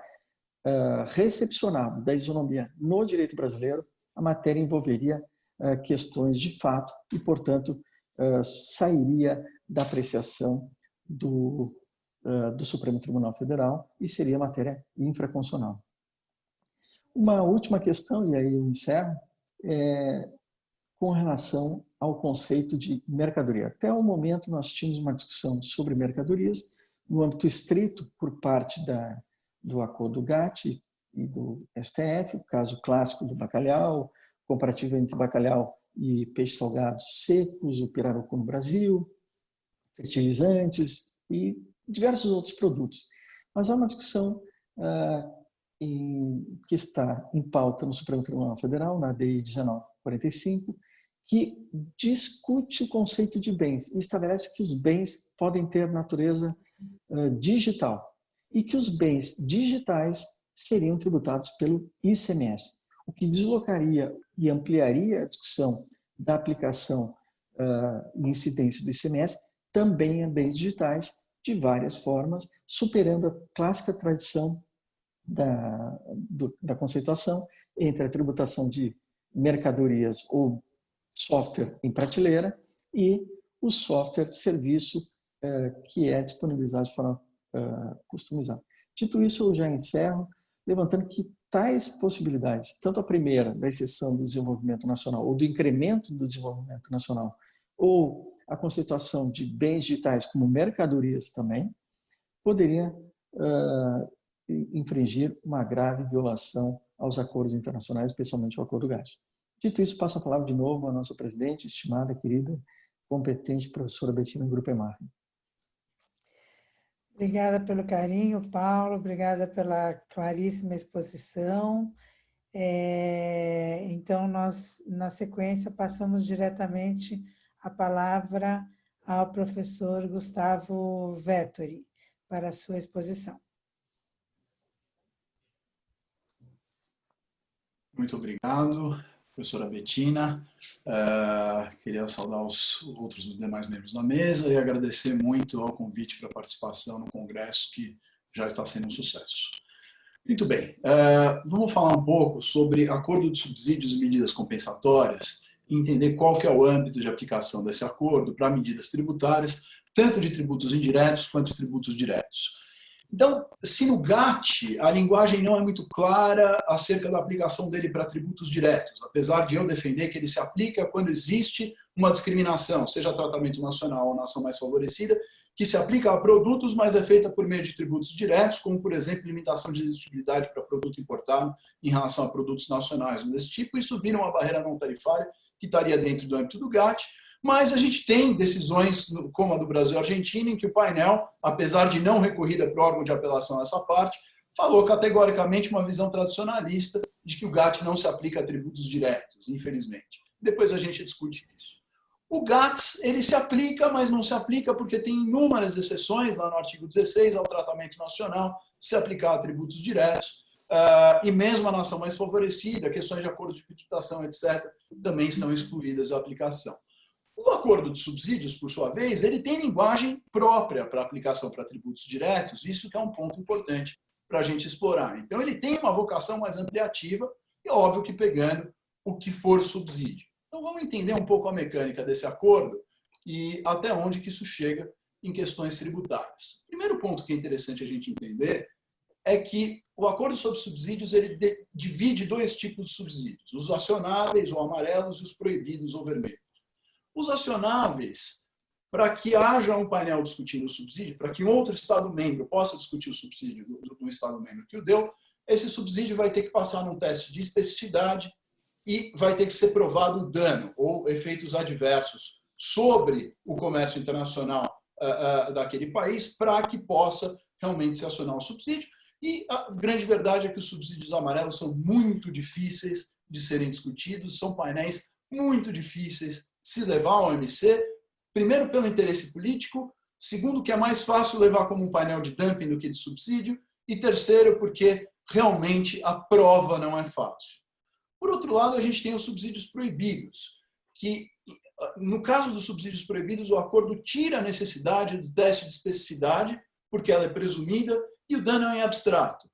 recepcionado da isonomia no direito brasileiro, a matéria envolveria questões de fato e, portanto, sairia da apreciação do Supremo Tribunal Federal e seria matéria infraconstitucional. Uma última questão, e aí eu encerro, com relação ao conceito de mercadoria. Até o momento nós tínhamos uma discussão sobre mercadorias no âmbito estrito por parte do Acordo GATT e do STF, o caso clássico do bacalhau, comparativo entre bacalhau e peixes salgados secos, o pirarucu no Brasil, fertilizantes e diversos outros produtos. Mas há uma discussão que está em pauta no Supremo Tribunal Federal, na DI 1945, que discute o conceito de bens e estabelece que os bens podem ter natureza digital e que os bens digitais seriam tributados pelo ICMS, o que deslocaria e ampliaria a discussão da aplicação e incidência do ICMS também a bens digitais de várias formas, superando a clássica tradição da conceituação entre a tributação de mercadorias ou software em prateleira e o software serviço que é disponibilizado de forma customizada. Dito isso, eu já encerro, levantando que tais possibilidades, tanto a primeira, da exceção do desenvolvimento nacional ou do incremento do desenvolvimento nacional, ou a conceituação de bens digitais como mercadorias também, poderia infringir uma grave violação aos acordos internacionais, especialmente o Acordo GATT. Dito isso, passo a palavra de novo à nossa presidente, estimada, querida competente professora Bettina Gruppenmacher. Obrigada pelo carinho, Paulo, obrigada pela claríssima exposição. Então, nós, na sequência, passamos diretamente a palavra ao professor Gustavo Vettori para a sua exposição. Muito obrigado, professora Bettina. Queria saudar os outros demais membros da mesa e agradecer muito ao convite para a participação no congresso, que já está sendo um sucesso. Muito bem, vamos falar um pouco sobre acordo de subsídios e medidas compensatórias, e entender qual que é o âmbito de aplicação desse acordo para medidas tributárias, tanto de tributos indiretos quanto tributos diretos. Então, se no GATT a linguagem não é muito clara acerca da aplicação dele para tributos diretos, apesar de eu defender que ele se aplica quando existe uma discriminação, seja tratamento nacional ou nação mais favorecida, que se aplica a produtos, mas é feita por meio de tributos diretos, como, por exemplo, limitação de deduzibilidade para produto importado em relação a produtos nacionais desse tipo. Isso vira uma barreira não tarifária que estaria dentro do âmbito do GATT, mas a gente tem decisões, como a do Brasil e Argentina, em que o painel, apesar de não recorrida para o órgão de apelação nessa parte, falou categoricamente uma visão tradicionalista de que o GATT não se aplica a tributos diretos, infelizmente. Depois a gente discute isso. O GATS, ele se aplica, mas não se aplica porque tem inúmeras exceções, lá no artigo 16, ao tratamento nacional, se aplicar a tributos diretos, e mesmo a nação mais favorecida, questões de acordo de tributação, etc., também estão excluídas da aplicação. O acordo de subsídios, por sua vez, ele tem linguagem própria para aplicação para tributos diretos, isso que é um ponto importante para a gente explorar. Então, ele tem uma vocação mais ampliativa, e óbvio que pegando o que for subsídio. Então, vamos entender um pouco a mecânica desse acordo e até onde que isso chega em questões tributárias. O primeiro ponto que é interessante a gente entender é que o acordo sobre subsídios ele divide dois tipos de subsídios, os acionáveis ou amarelos e os proibidos ou vermelhos. Os acionáveis, para que haja um painel discutindo o subsídio, para que um outro Estado-membro possa discutir o subsídio do Estado-membro que o deu, esse subsídio vai ter que passar num teste de especificidade e vai ter que ser provado dano ou efeitos adversos sobre o comércio internacional daquele país para que possa realmente se acionar o subsídio. E a grande verdade é que os subsídios amarelos são muito difíceis de serem discutidos, são painéis muito difíceis de se levar ao OMC, primeiro pelo interesse político, segundo que é mais fácil levar como um painel de dumping do que de subsídio, e terceiro porque realmente a prova não é fácil. Por outro lado, a gente tem os subsídios proibidos, que, no caso dos subsídios proibidos, o acordo tira a necessidade do teste de especificidade, porque ela é presumida, e o dano é em abstrato.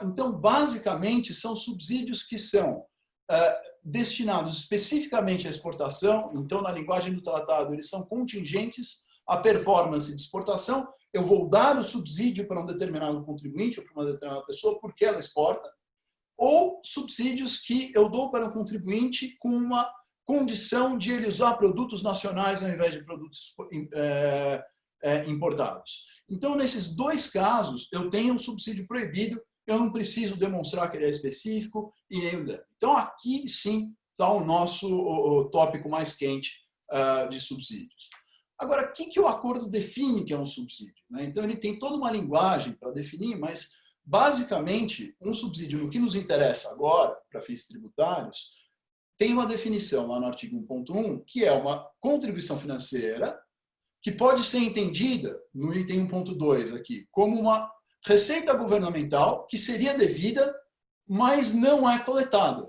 Então, basicamente, são subsídios que são destinados especificamente à exportação. Então, na linguagem do tratado, eles são contingentes à performance de exportação. Eu vou dar o subsídio para um determinado contribuinte ou para uma determinada pessoa porque ela exporta, ou subsídios que eu dou para um contribuinte com uma condição de ele usar produtos nacionais ao invés de produtos importados. Então, nesses dois casos, eu tenho um subsídio proibido, eu não preciso demonstrar que ele é específico e nem o dano. Então, aqui sim está o nosso tópico mais quente de subsídios. Agora, o que o acordo define que é um subsídio? Então, ele tem toda uma linguagem para definir, mas basicamente, um subsídio, no que nos interessa agora, para fins tributários, tem uma definição lá no artigo 1.1, que é uma contribuição financeira que pode ser entendida, no item 1.2 aqui, como uma receita governamental que seria devida, mas não é coletada.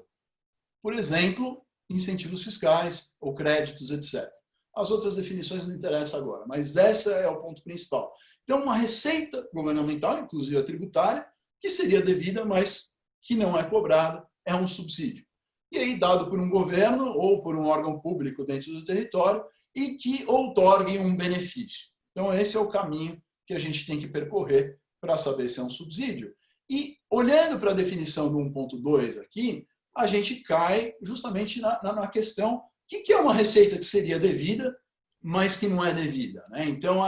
Por exemplo, incentivos fiscais ou créditos, etc. As outras definições não interessam agora, mas esse é o ponto principal. Então, uma receita governamental, inclusive a tributária, que seria devida, mas que não é cobrada, é um subsídio. E aí, dado por um governo ou por um órgão público dentro do território e que outorgue um benefício. Então, esse é o caminho que a gente tem que percorrer para saber se é um subsídio. E, olhando para a definição do 1.2 aqui, a gente cai justamente na questão: o que é uma receita que seria devida, mas que não é devida? Então,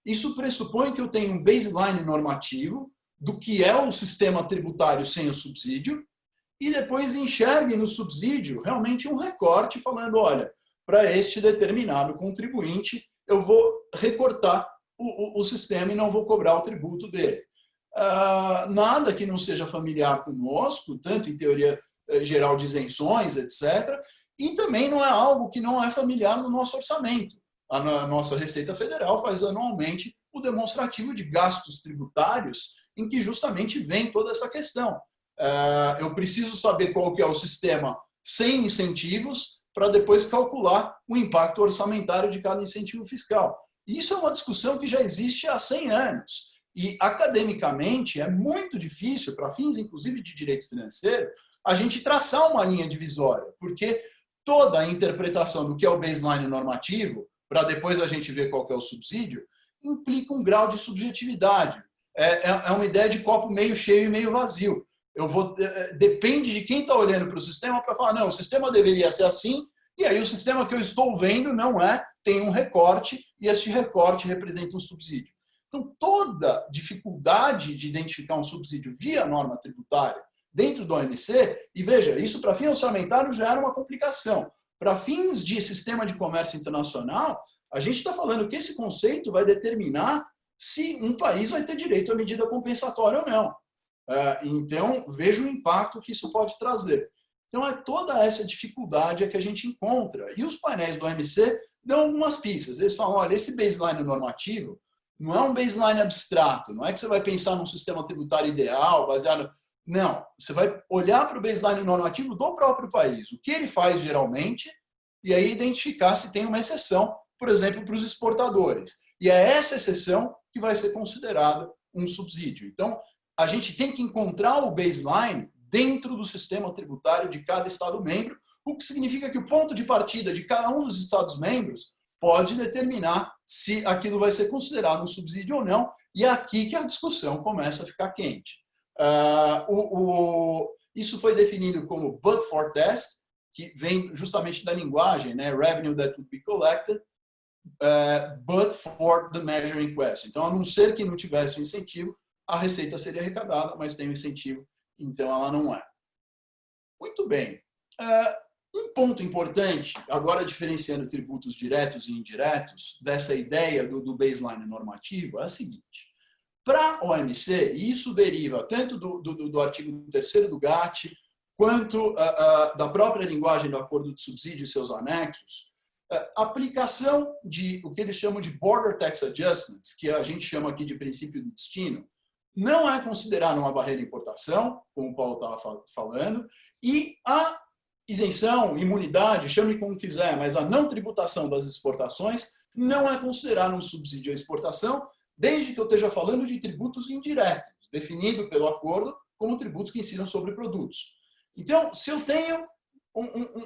isso pressupõe que eu tenho um baseline normativo do que é o sistema tributário sem o subsídio, e depois enxergue no subsídio realmente um recorte falando: olha, para este determinado contribuinte, eu vou recortar o sistema e não vou cobrar o tributo dele. Nada que não seja familiar conosco, tanto em teoria geral de isenções, etc., e também não é algo que não é familiar no nosso orçamento. A nossa Receita Federal faz anualmente o demonstrativo de gastos tributários, em que justamente vem toda essa questão. Eu preciso saber qual que é o sistema sem incentivos para depois calcular o impacto orçamentário de cada incentivo fiscal. Isso é uma discussão que já existe há 100 anos. E, academicamente, é muito difícil, para fins, inclusive, de direito financeiro, a gente traçar uma linha divisória, porque toda a interpretação do que é o baseline normativo, para depois a gente ver qual que é o subsídio, implica um grau de subjetividade. É uma ideia de copo meio cheio e meio vazio. Depende de quem está olhando para o sistema para falar, não, o sistema deveria ser assim, e aí o sistema que eu estou vendo não é, tem um recorte, e este recorte representa um subsídio. Então, toda dificuldade de identificar um subsídio via norma tributária dentro do OMC, e veja, isso para fim orçamentário já era uma complicação. Para fins de sistema de comércio internacional, a gente está falando que esse conceito vai determinar se um país vai ter direito à medida compensatória ou não. Então, veja o impacto que isso pode trazer. Então, é toda essa dificuldade que a gente encontra. E os painéis do OMC dão algumas pistas. Eles falam, olha, esse baseline normativo não é um baseline abstrato, não é que você vai pensar num sistema tributário ideal, baseado... Não, você vai olhar para o baseline normativo do próprio país, o que ele faz geralmente, e aí identificar se tem uma exceção, por exemplo, para os exportadores. E é essa exceção que vai ser considerada um subsídio. Então, a gente tem que encontrar o baseline dentro do sistema tributário de cada Estado-membro, o que significa que o ponto de partida de cada um dos Estados-membros pode determinar se aquilo vai ser considerado um subsídio ou não, e é aqui que a discussão começa a ficar quente. Isso foi definido como but-for test, que vem justamente da linguagem, né? Revenue that would be collected, but for the measure in question. Então, a não ser que não tivesse um incentivo, a receita seria arrecadada, mas tem um incentivo, então ela não é. Muito bem. Um ponto importante, agora diferenciando tributos diretos e indiretos, dessa ideia do baseline normativo, é a seguinte. Para a OMC, e isso deriva tanto do artigo 3º do GATT, quanto da própria linguagem do Acordo de Subsídio e seus anexos, a aplicação de o que eles chamam de Border Tax Adjustments, que a gente chama aqui de princípio do destino, não é considerada uma barreira de importação, como o Paulo estava falando, e a isenção, imunidade, chame como quiser, mas a não tributação das exportações não é considerada um subsídio à exportação, desde que eu esteja falando de tributos indiretos, definido pelo acordo como tributos que incidam sobre produtos. Então, se eu tenho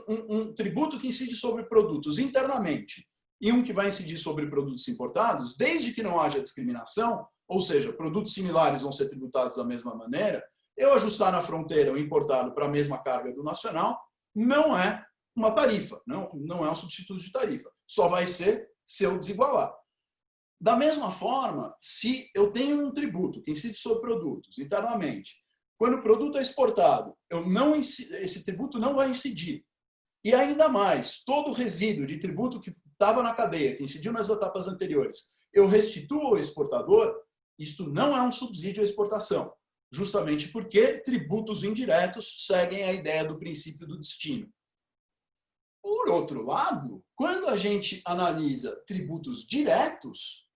um tributo que incide sobre produtos internamente e um que vai incidir sobre produtos importados, desde que não haja discriminação, ou seja, produtos similares vão ser tributados da mesma maneira, eu ajustar na fronteira o importado para a mesma carga do nacional não é uma tarifa, não é um substituto de tarifa. Só vai ser se eu desigualar. Da mesma forma, se eu tenho um tributo que incide sobre produtos internamente, quando o produto é exportado, esse tributo não vai incidir. E ainda mais, todo o resíduo de tributo que estava na cadeia, que incidiu nas etapas anteriores, eu restituo ao exportador, isto não é um subsídio à exportação, justamente porque tributos indiretos seguem a ideia do princípio do destino. Por outro lado, quando a gente analisa tributos diretos,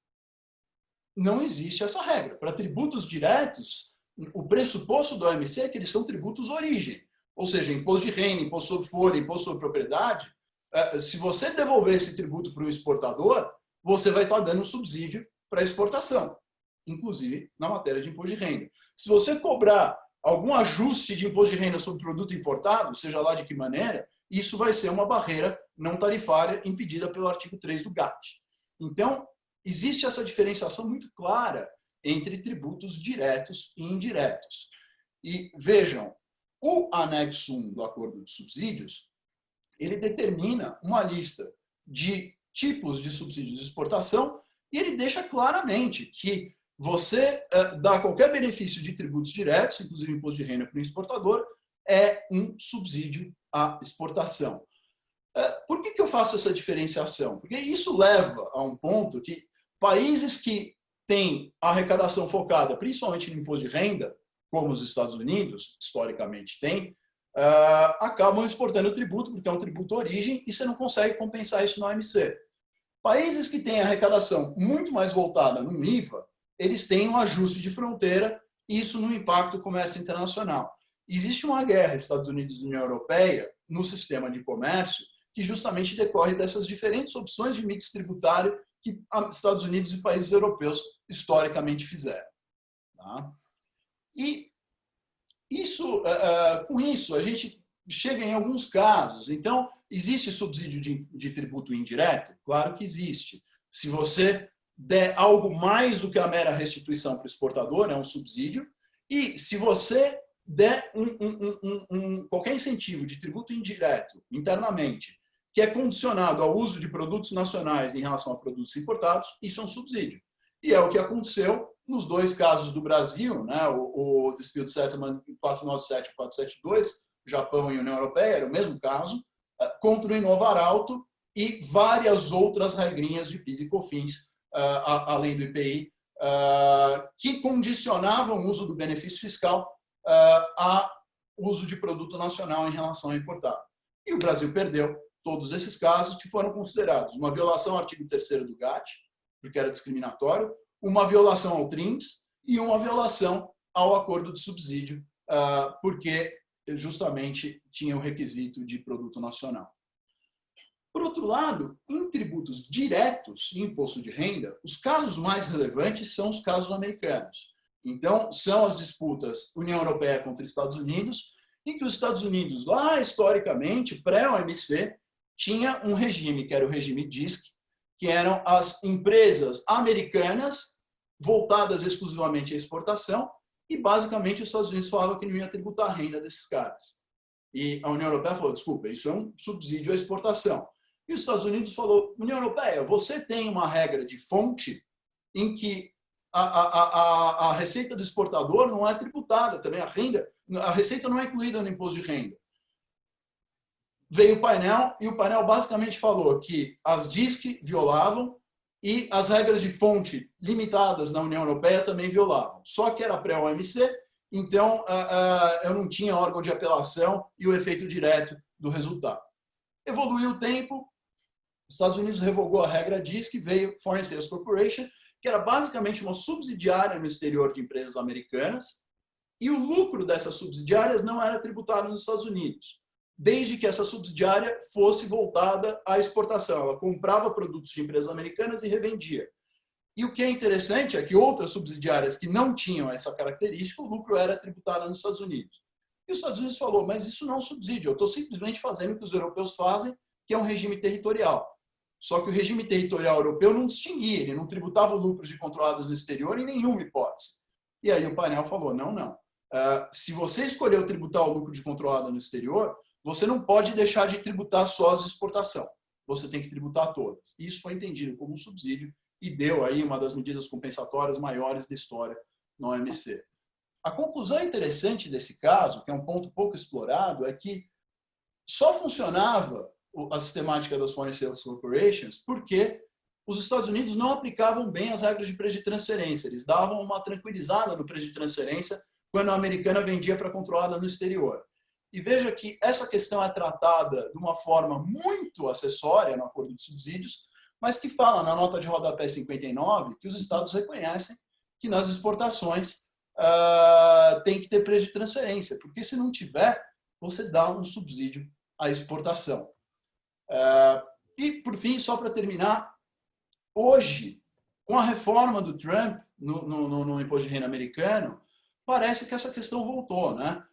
não existe essa regra. Para tributos diretos, o pressuposto do OMC é que eles são tributos origem, ou seja, imposto de renda, imposto sobre folha, imposto sobre propriedade. Se você devolver esse tributo para o exportador, você vai estar dando um subsídio para a exportação, inclusive na matéria de imposto de renda. Se você cobrar algum ajuste de imposto de renda sobre produto importado, seja lá de que maneira, isso vai ser uma barreira não tarifária impedida pelo artigo 3 do GATT. Então, existe essa diferenciação muito clara entre tributos diretos e indiretos. E vejam, o anexo 1 do Acordo de Subsídios, ele determina uma lista de tipos de subsídios de exportação e ele deixa claramente que você dá qualquer benefício de tributos diretos, inclusive imposto de renda para o exportador, é um subsídio à exportação. Por que eu faço essa diferenciação? Porque isso leva a um ponto que países que têm a arrecadação focada principalmente no imposto de renda, como os Estados Unidos, historicamente têm, acabam exportando tributo, porque é um tributo origem, e você não consegue compensar isso no OMC. Países que têm a arrecadação muito mais voltada no IVA, eles têm um ajuste de fronteira, isso no impacto do comércio internacional. Existe uma guerra Estados Unidos e União Europeia no sistema de comércio que justamente decorre dessas diferentes opções de mix tributário que Estados Unidos e países europeus historicamente fizeram. Tá? E com isso, a gente chega em alguns casos. Então, existe subsídio de tributo indireto? Claro que existe. Se você der algo mais do que a mera restituição para o exportador, é um subsídio. E se você der qualquer incentivo de tributo indireto internamente, que é condicionado ao uso de produtos nacionais em relação a produtos importados, isso é um subsídio. E é o que aconteceu nos dois casos do Brasil, né? o Dispute Settlement 497 e 472, Japão e União Europeia, era o mesmo caso, contra o Inovar Alto e várias outras regrinhas de PIS e COFINS, além do IPI, que condicionavam o uso do benefício fiscal a uso de produto nacional em relação a importado. E o Brasil perdeu todos esses casos que foram considerados uma violação ao artigo 3º do GATT, porque era discriminatório, uma violação ao TRIMS e uma violação ao acordo de subsídio, porque justamente tinha o requisito de produto nacional. Por outro lado, em tributos diretos e imposto de renda, os casos mais relevantes são os casos americanos. Então, são as disputas União Europeia contra Estados Unidos, em que os Estados Unidos, lá historicamente, pré-OMC, tinha um regime, que era o regime DISC, que eram as empresas americanas voltadas exclusivamente à exportação, e basicamente os Estados Unidos falavam que não ia tributar a renda desses caras. E a União Europeia falou, desculpa, isso é um subsídio à exportação. E os Estados Unidos falou, União Europeia, você tem uma regra de fonte em que a receita do exportador não é tributada, também a receita não é incluída no imposto de renda. Veio o painel, e o painel basicamente falou que as DISC violavam e as regras de fonte limitadas na União Europeia também violavam. Só que era pré-OMC, então eu não tinha órgão de apelação e o efeito direto do resultado. Evoluiu o tempo, os Estados Unidos revogou a regra DISC, veio Foreign Sales Corporation, que era basicamente uma subsidiária no exterior de empresas americanas, e o lucro dessas subsidiárias não era tributado nos Estados Unidos, desde que essa subsidiária fosse voltada à exportação. Ela comprava produtos de empresas americanas e revendia. E o que é interessante é que outras subsidiárias que não tinham essa característica, o lucro era tributado nos Estados Unidos. E os Estados Unidos falou, mas isso não é um subsídio, eu estou simplesmente fazendo o que os europeus fazem, que é um regime territorial. Só que o regime territorial europeu não distinguia, ele não tributava lucros de controlados no exterior em nenhuma hipótese. E aí o painel falou, não. Se você escolheu tributar o lucro de controlado no exterior, você não pode deixar de tributar só as de exportação. Você tem que tributar todas. Isso foi entendido como um subsídio e deu aí uma das medidas compensatórias maiores da história no OMC. A conclusão interessante desse caso, que é um ponto pouco explorado, é que só funcionava a sistemática das Foreign Sales Corporations porque os Estados Unidos não aplicavam bem as regras de preço de transferência. Eles davam uma tranquilizada no preço de transferência quando a americana vendia para controlada no exterior. E veja que essa questão é tratada de uma forma muito acessória no acordo de subsídios, mas que fala na nota de rodapé 59 que os estados reconhecem que nas exportações tem que ter preço de transferência, porque se não tiver, você dá um subsídio à exportação. E, por fim, só para terminar, hoje, com a reforma do Trump no imposto de renda americano, parece que essa questão voltou, né?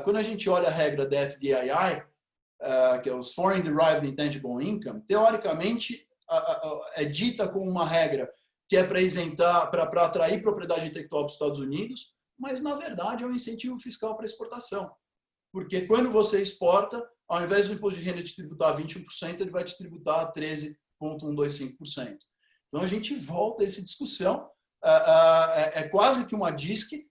Quando a gente olha a regra da FDII, que é os Foreign Derived Intangible Income, teoricamente é dita como uma regra que é para isentar, para atrair propriedade intelectual para os Estados Unidos, mas na verdade é um incentivo fiscal para exportação. Porque quando você exporta, ao invés do imposto de renda te tributar 21%, ele vai te tributar 13,125%. Então a gente volta a essa discussão, é quase que uma DISC,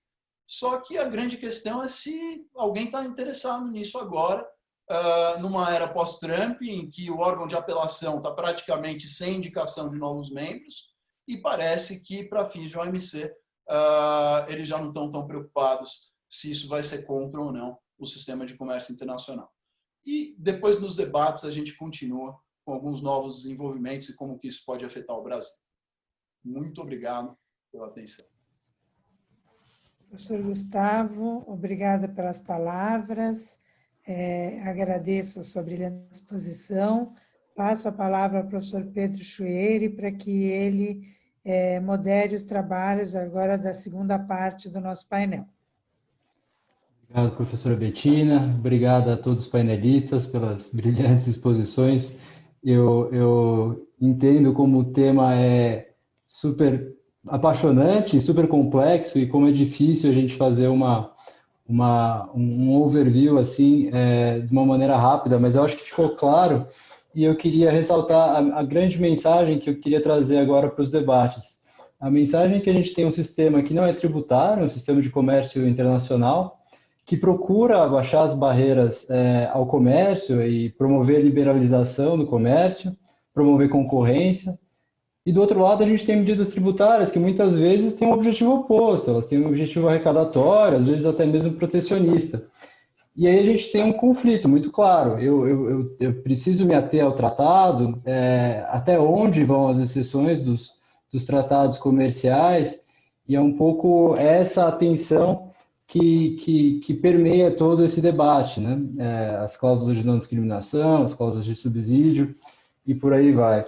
só que a grande questão é se alguém está interessado nisso agora, numa era pós-Trump, em que o órgão de apelação está praticamente sem indicação de novos membros, e parece que, para fins de OMC, eles já não estão tão preocupados se isso vai ser contra ou não o sistema de comércio internacional. E depois, nos debates, a gente continua com alguns novos desenvolvimentos e como que isso pode afetar o Brasil. Muito obrigado pela atenção. Professor Gustavo, obrigada pelas palavras. Agradeço a sua brilhante exposição. Passo a palavra ao professor Pedro Chueire para que ele modere os trabalhos agora da segunda parte do nosso painel. Obrigado, professora Bettina. Obrigado a todos os painelistas pelas brilhantes exposições. Eu entendo como o tema é super apaixonante, super complexo e como é difícil a gente fazer um overview assim, de uma maneira rápida, mas eu acho que ficou claro e eu queria ressaltar a grande mensagem que eu queria trazer agora para os debates. A mensagem é que a gente tem um sistema que não é tributário, um sistema de comércio internacional, que procura abaixar as barreiras ao comércio e promover liberalização do comércio, promover concorrência. E do outro lado, a gente tem medidas tributárias que muitas vezes têm um objetivo oposto, elas têm um objetivo arrecadatório, às vezes até mesmo protecionista. E aí a gente tem um conflito muito claro. Eu preciso me ater ao tratado, até onde vão as exceções dos tratados comerciais, e é um pouco essa atenção que permeia todo esse debate, né? As cláusulas de não discriminação, as cláusulas de subsídio, e por aí vai.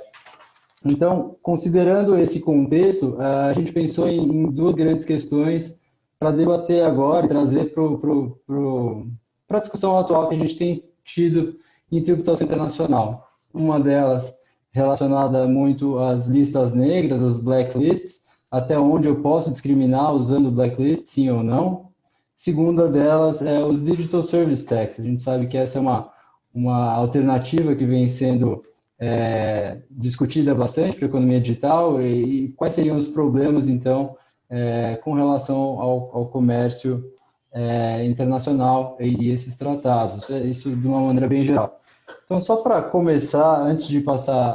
Então, considerando esse contexto, a gente pensou em duas grandes questões para debater agora e trazer para a discussão atual que a gente tem tido em tributação internacional. Uma delas relacionada muito às listas negras, às blacklists, até onde eu posso discriminar usando blacklist, sim ou não. Segunda delas é os Digital Service Tax. A gente sabe que essa é uma alternativa que vem sendo discutida bastante para a economia digital e quais seriam os problemas, então, com relação ao comércio internacional e esses tratados. Isso de uma maneira bem geral. Então, só para começar, antes de passar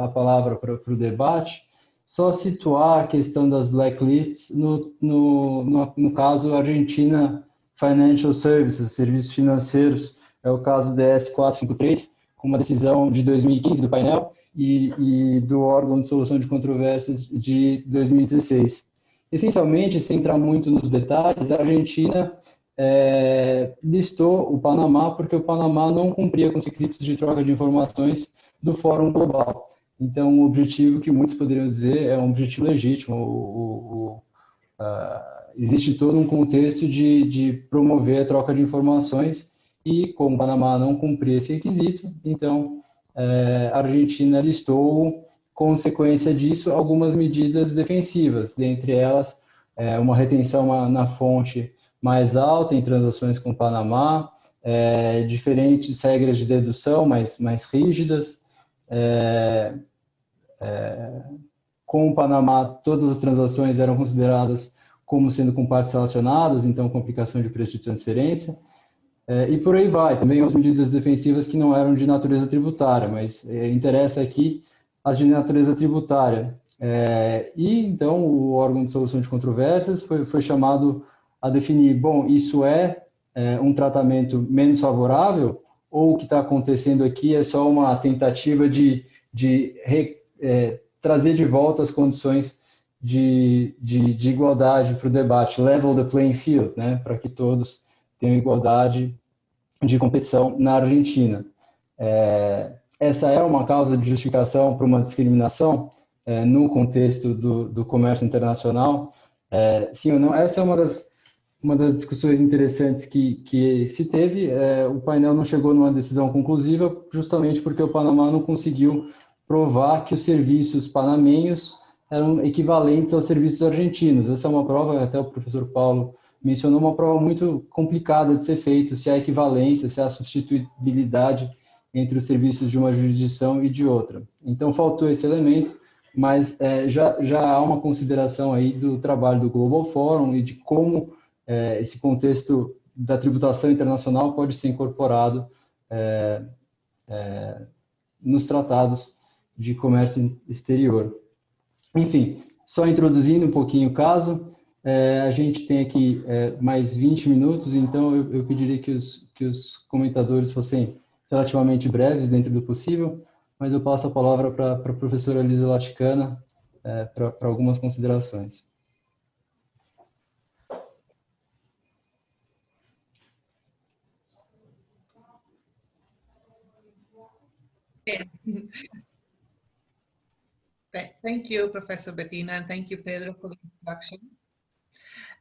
a palavra para o debate, só situar a questão das blacklists no caso Argentina Financial Services, serviços financeiros, é o caso DS 453, com uma decisão de 2015 do painel e do órgão de solução de controvérsias de 2016. Essencialmente, sem entrar muito nos detalhes, a Argentina listou o Panamá porque o Panamá não cumpria com os requisitos de troca de informações do Fórum Global. Então, um objetivo que muitos poderiam dizer é um objetivo legítimo. Existe todo um contexto de promover a troca de informações e, como o Panamá não cumpria esse requisito, então a Argentina listou, consequência disso, algumas medidas defensivas, dentre elas uma retenção na fonte mais alta em transações com o Panamá, diferentes regras de dedução mais rígidas. Com o Panamá, todas as transações eram consideradas como sendo com partes relacionadas, então com aplicação de preço de transferência. E por aí vai, também as medidas defensivas que não eram de natureza tributária, mas interessa aqui as de natureza tributária. E então o órgão de solução de controvérsias foi chamado a definir, bom, isso um tratamento menos favorável, ou o que está acontecendo aqui é só uma tentativa de trazer de volta as condições de igualdade para o debate, level the playing field, né, para que todos tenham igualdade de competição na Argentina. Essa é uma causa de justificação para uma discriminação no contexto do comércio internacional? Sim ou não? Essa é uma das discussões interessantes que se teve. O painel não chegou numa decisão conclusiva justamente porque o Panamá não conseguiu provar que os serviços panamenhos eram equivalentes aos serviços argentinos. Essa é uma prova, até o professor Paulo mencionou, uma prova muito complicada de ser feita, se há equivalência, se há substituibilidade entre os serviços de uma jurisdição e de outra. Então, faltou esse elemento, mas já há uma consideração aí do trabalho do Global Forum e de como esse contexto da tributação internacional pode ser incorporado nos tratados de comércio exterior. Enfim, só introduzindo um pouquinho o caso, a gente tem aqui mais 20 minutos, então eu pediria que os comentadores fossem relativamente breves dentro do possível, mas eu passo a palavra para a professora Lisa Laticana para algumas considerações. Thank you, Professor Bettina, and thank you, Pedro, for the introduction.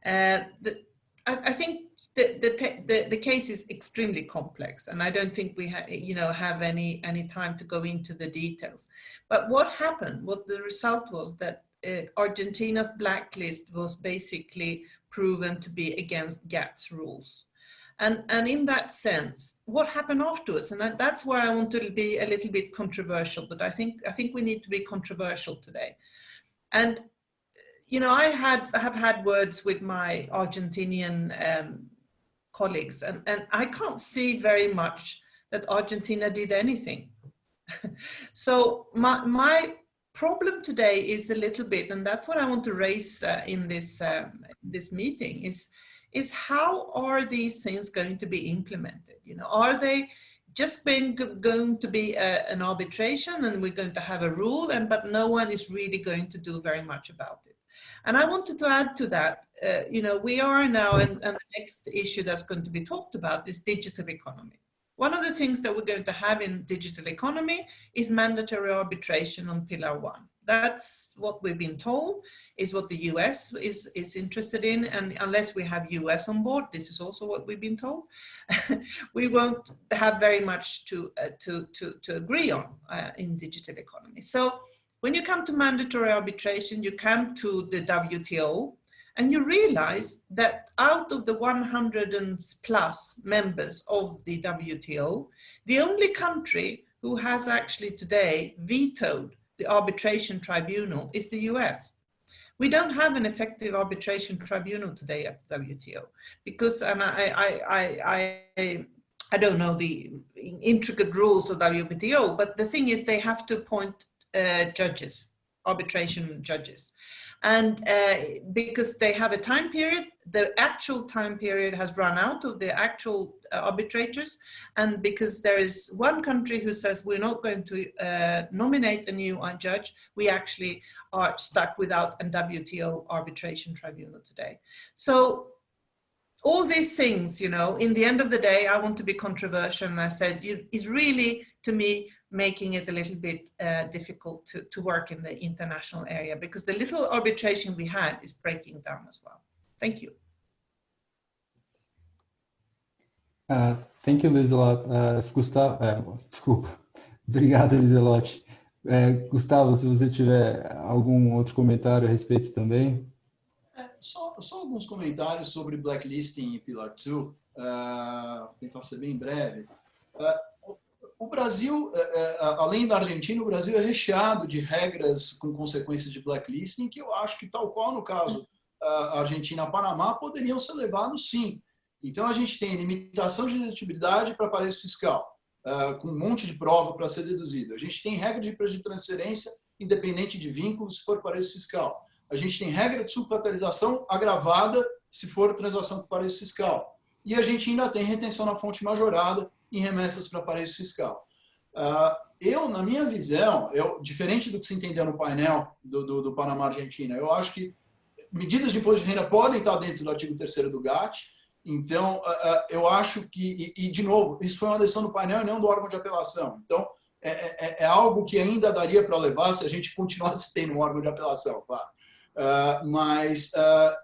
I think the case is extremely complex, and I don't think we have any time to go into the details. But what happened? What the result was that Argentina's blacklist was basically proven to be against GATT's rules. And in that sense, what happened afterwards? And that's where I want to be a little bit controversial, but I think we need to be controversial today. And, I have had words with my Argentinian colleagues, and I can't see very much that Argentina did anything. So my problem today is a little bit, and that's what I want to raise in this meeting, is how are these things going to be implemented? Are they just going to be an arbitration, and we're going to have a rule, but no one is really going to do very much about it? And I wanted to add to that, we are now, and the next issue that's going to be talked about is digital economy. One of the things that we're going to have in digital economy is mandatory arbitration on Pillar 1. That's what we've been told, is what the US is interested in, and unless we have US on board, this is also what we've been told, we won't have very much to agree on in digital economy. So when you come to mandatory arbitration, you come to the WTO, and you realize that out of the 100+ members of the WTO, the only country who has actually today vetoed the arbitration tribunal is the US. We don't have an effective arbitration tribunal today at the WTO because, and I don't know the intricate rules of WTO, but the thing is they have to appoint judges, arbitration judges. And because they have a time period, the actual time period has run out of the actual arbitrators. And because there is one country who says we're not going to nominate a new judge, we actually are stuck without a WTO arbitration tribunal today. So all these things, in the end of the day, I want to be controversial. And I said, is really, to me, making it a little bit difficult to work in the international area, because the little arbitration we had is breaking down as well. Thank you. Thank you, Liselotte. Gustavo, desculpa. Obrigado, Liselotte. Gustavo, se você tiver algum outro comentário a respeito também. Só alguns comentários sobre blacklisting e Pillar 2. Vou tentar ser bem breve. O Brasil, além da Argentina, o Brasil é recheado de regras com consequências de blacklisting que eu acho que, tal qual no caso Argentina-Panamá, poderiam ser levados sim. Então, a gente tem limitação de dedutívelidade para paraíso fiscal, com um monte de prova para ser deduzido. A gente tem regra de preço de transferência independente de vínculo, se for paraíso fiscal. A gente tem regra de subcapitalização agravada se for transação com paraíso fiscal. E a gente ainda tem retenção na fonte majorada em remessas para paraíso fiscal. Na minha visão, diferente do que se entendeu no painel do Panamá-Argentina, eu acho que medidas de imposto de renda podem estar dentro do artigo 3º do GATT. Então, eu acho que, e de novo, isso foi uma decisão do painel e não do órgão de apelação. Então, é algo que ainda daria para levar se a gente continuasse tendo um órgão de apelação, claro. Mas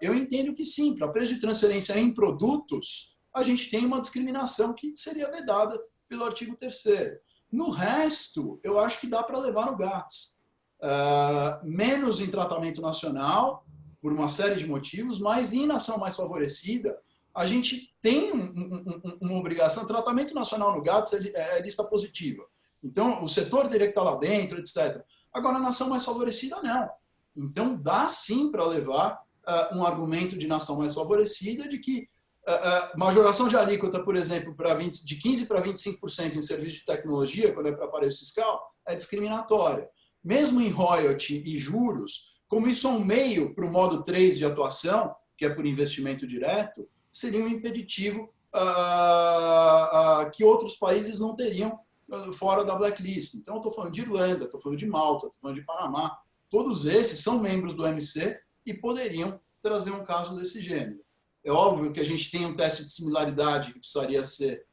eu entendo que sim, para preço de transferência em produtos, a gente tem uma discriminação que seria vedada pelo artigo 3º. No resto, eu acho que dá para levar no GATS. Menos em tratamento nacional, por uma série de motivos, mas em nação mais favorecida, a gente tem uma obrigação. Tratamento nacional no GATS é lista positiva. Então, o setor teria que estar lá dentro, etc. Agora, a nação mais favorecida, não. Então, dá sim para levar um argumento de nação mais favorecida de que majoração de alíquota, por exemplo, de 15% para 25% em serviço de tecnologia, quando é para aparelho fiscal, é discriminatória. Mesmo em royalty e juros, como isso é um meio para o modo 3 de atuação, que é por investimento direto, seria um impeditivo que outros países não teriam fora da blacklist. Então, eu estou falando de Irlanda, estou falando de Malta, estou falando de Panamá. Todos esses são membros do OMC e poderiam trazer um caso desse gênero. É óbvio que a gente tem um teste de similaridade que precisaria ser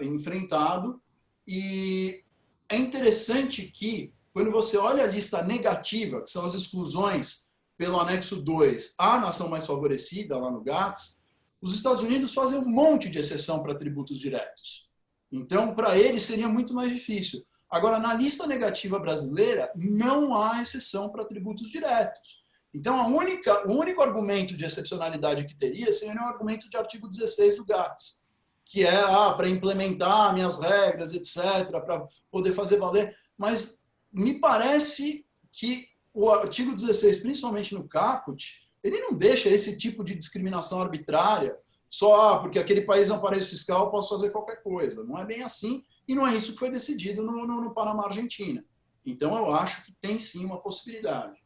enfrentado, e é interessante que, quando você olha a lista negativa, que são as exclusões pelo anexo 2 à nação mais favorecida, lá no GATS, os Estados Unidos fazem um monte de exceção para tributos diretos. Então, para eles seria muito mais difícil. Agora, na lista negativa brasileira, não há exceção para tributos diretos. Então, o único argumento de excepcionalidade que teria seria um argumento de artigo 16 do GATS, que é para implementar minhas regras, etc., para poder fazer valer. Mas me parece que o artigo 16, principalmente no caput, ele não deixa esse tipo de discriminação arbitrária, só porque aquele país é um paraíso fiscal, eu posso fazer qualquer coisa. Não é bem assim, e não é isso que foi decidido no Panamá, Argentina. Então, eu acho que tem sim uma possibilidade.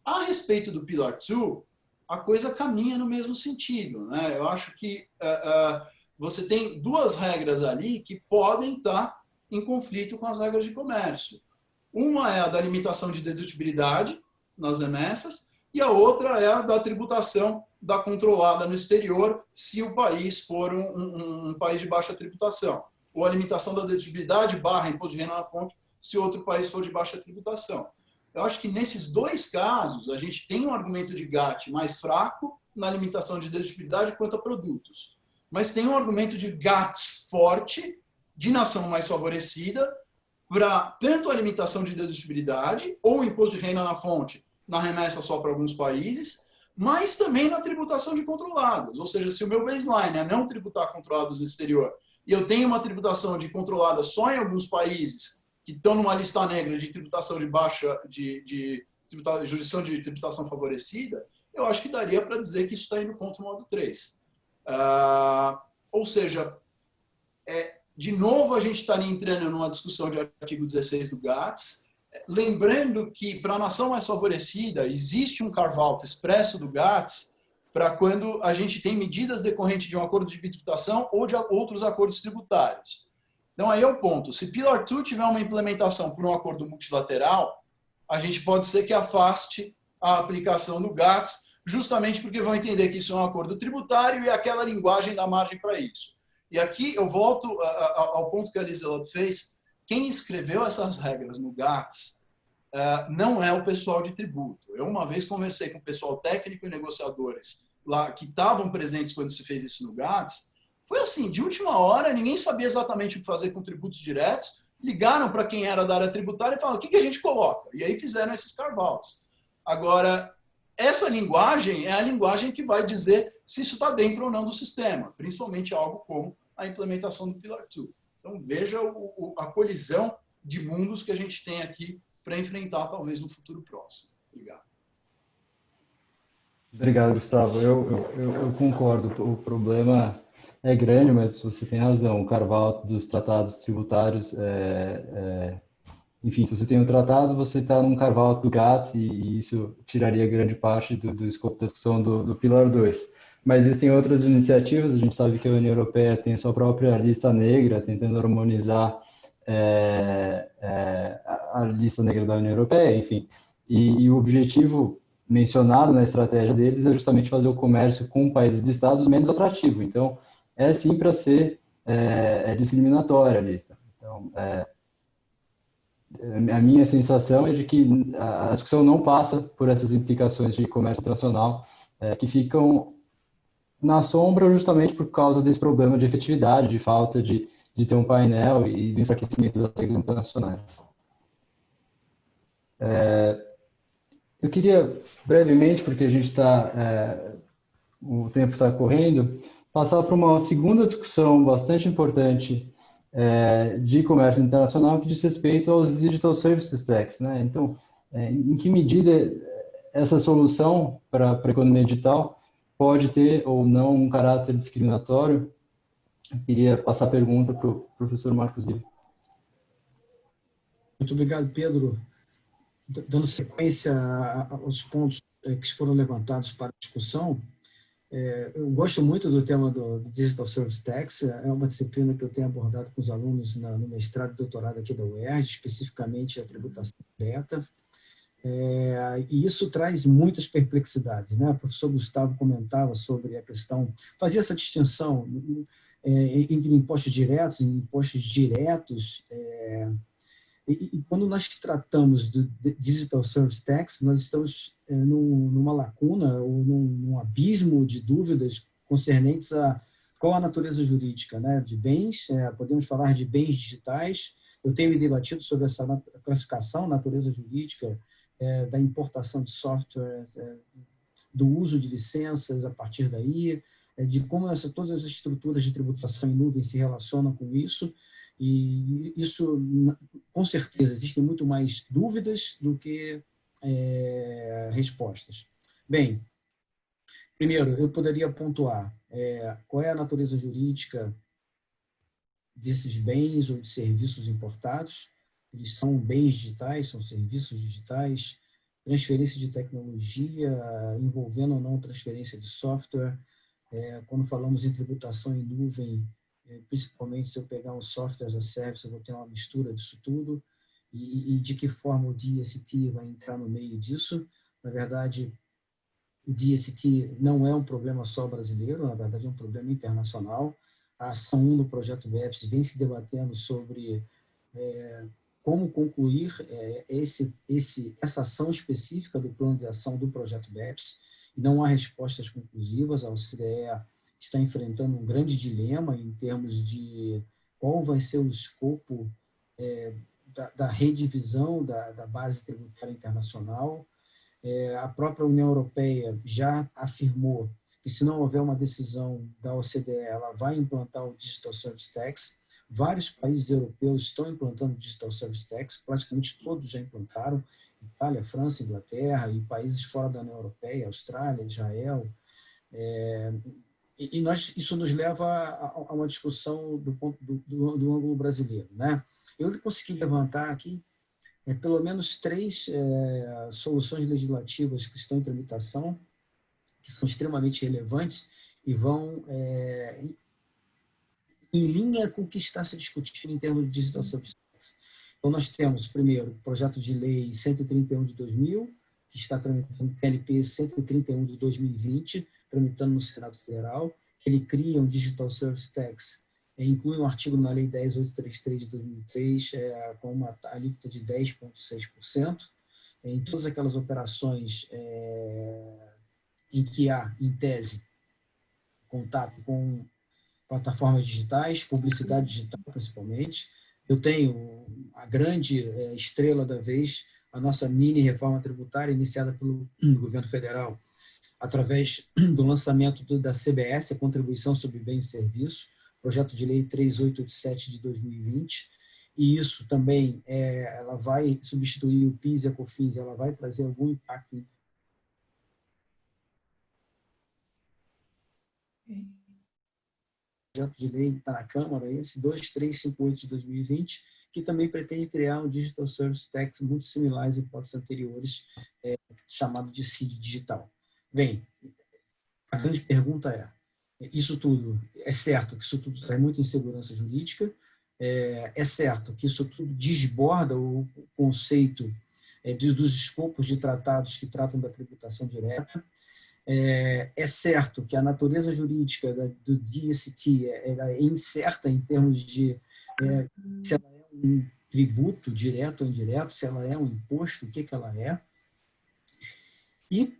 A respeito do Pillar 2, a coisa caminha no mesmo sentido, né? Eu acho que você tem duas regras ali que podem estar em conflito com as regras de comércio. Uma é a da limitação de dedutibilidade nas remessas e a outra é a da tributação da controlada no exterior, se o país for um país de baixa tributação. Ou a limitação da dedutibilidade / imposto de renda na fonte, se outro país for de baixa tributação. Eu acho que nesses dois casos, a gente tem um argumento de GATT mais fraco na limitação de dedutibilidade quanto a produtos. Mas tem um argumento de GATT forte, de nação mais favorecida, para tanto a limitação de dedutibilidade ou imposto de renda na fonte, na remessa só para alguns países, mas também na tributação de controlados. Ou seja, se o meu baseline é não tributar controlados no exterior e eu tenho uma tributação de controladas só em alguns países que estão numa lista negra de tributação de baixa, jurisdição de tributação favorecida, eu acho que daria para dizer que isso está indo contra o modo 3. Ou seja, de novo a gente estaria entrando numa discussão de artigo 16 do GATS, lembrando que para a nação mais favorecida existe um carve-out expresso do GATS para quando a gente tem medidas decorrentes de um acordo de tributação ou de outros acordos tributários. Então, aí é o ponto. Se Pillar 2 tiver uma implementação por um acordo multilateral, a gente pode ser que afaste a aplicação do GATS, justamente porque vão entender que isso é um acordo tributário e aquela linguagem dá margem para isso. E aqui eu volto ao ponto que a Liselot fez. Quem escreveu essas regras no GATS não é o pessoal de tributo. Eu uma vez conversei com o pessoal técnico e negociadores lá que estavam presentes quando se fez isso no GATS. Foi assim, de última hora, ninguém sabia exatamente o que fazer com tributos diretos, ligaram para quem era da área tributária e falaram, o que a gente coloca? E aí fizeram esses carve-outs. Agora, essa linguagem é a linguagem que vai dizer se isso está dentro ou não do sistema, principalmente algo como a implementação do Pillar 2. Então, veja a colisão de mundos que a gente tem aqui para enfrentar, talvez, no futuro próximo. Obrigado. Obrigado, Gustavo. Eu concordo. O problema é grande, mas você tem razão. O carve-out dos tratados tributários, enfim, se você tem um tratado, você está num carve-out do GATS e isso tiraria grande parte do escopo da discussão do Pillar 2. Mas existem outras iniciativas, a gente sabe que a União Europeia tem a sua própria lista negra, tentando harmonizar a lista negra da União Europeia, enfim. E o objetivo mencionado na estratégia deles é justamente fazer o comércio com países listados menos atrativo. Então, é sim para ser discriminatória a lista. Então, a minha sensação é de que a discussão não passa por essas implicações de comércio internacional que ficam na sombra justamente por causa desse problema de efetividade, de falta de ter um painel e do enfraquecimento das regras internacionais. Eu queria brevemente, porque a gente o tempo está correndo, passar para uma segunda discussão bastante importante de comércio internacional que diz respeito aos Digital Services Tax, né? Então, em que medida essa solução para a economia digital pode ter ou não um caráter discriminatório? Eu queria passar a pergunta para o professor Marcos Livre. Muito obrigado, Pedro. Dando sequência aos pontos que foram levantados para a discussão, eu gosto muito do tema do Digital Service Tax, é uma disciplina que eu tenho abordado com os alunos no mestrado e doutorado aqui da UERJ, especificamente a tributação direta, e isso traz muitas perplexidades, né? O professor Gustavo comentava sobre a questão, fazia essa distinção entre impostos diretos e impostos diretos, e quando nós tratamos do Digital Service Tax, nós estamos numa lacuna ou num abismo de dúvidas concernentes a qual a natureza jurídica, né, de bens, podemos falar de bens digitais. Eu tenho me debatido sobre essa classificação, natureza jurídica, da importação de software, do uso de licenças a partir daí, de como todas as estruturas de tributação em nuvem se relacionam com isso. E isso, com certeza, existem muito mais dúvidas do que respostas. Bem, primeiro, eu poderia pontuar qual é a natureza jurídica desses bens ou de serviços importados. Eles são bens digitais, são serviços digitais, transferência de tecnologia, envolvendo ou não transferência de software. Quando falamos em tributação em nuvem, principalmente se eu pegar um software as a service, eu vou ter uma mistura disso tudo, e de que forma o DST vai entrar no meio disso. Na verdade, o DST não é um problema só brasileiro, na verdade é um problema internacional. A ação 1 do projeto BEPS vem se debatendo sobre como concluir essa ação específica do plano de ação do projeto BEPS, e não há respostas conclusivas. A OCDE está enfrentando um grande dilema em termos de qual vai ser o escopo da redivisão da base tributária internacional. A própria União Europeia já afirmou que, se não houver uma decisão da OCDE, ela vai implantar o Digital Service Tax. Vários países europeus estão implantando o Digital Service Tax, praticamente todos já implantaram, Itália, França, Inglaterra, e países fora da União Europeia, Austrália, Israel. Isso nos leva a uma discussão do ângulo brasileiro, né? Eu consegui levantar aqui pelo menos 3 soluções legislativas que estão em tramitação, que são extremamente relevantes e vão em linha com o que está se discutindo em termos de Digital Service Tax. Então, nós temos, primeiro, o projeto de lei 131 de 2000, que está tramitando PLP 131 de 2020, tramitando no Senado Federal. Ele cria um Digital Service Tax, inclui um artigo na Lei 10.833 de 2003, com uma alíquota de 10,6%, em todas aquelas operações em que há, em tese, contato com plataformas digitais, publicidade digital principalmente. Eu tenho a grande estrela da vez, a nossa mini reforma tributária iniciada pelo governo federal, através do lançamento da CBS, a Contribuição sobre Bens e Serviços, projeto de lei 3887 de 2020, e isso também, ela vai substituir o PIS e a COFINS, ela vai trazer algum impacto. O projeto de lei está na Câmara, esse 2358 de 2020, que também pretende criar um Digital Service Tax muito similar às hipóteses anteriores, chamado de CID digital. Bem, a grande pergunta isso tudo, é certo que isso tudo traz muita insegurança jurídica, é certo que isso tudo desborda o conceito dos escopos de tratados que tratam da tributação direta. É certo que a natureza jurídica do DST é incerta em termos de se ela é um tributo direto ou indireto, se ela é um imposto, o que ela é. E,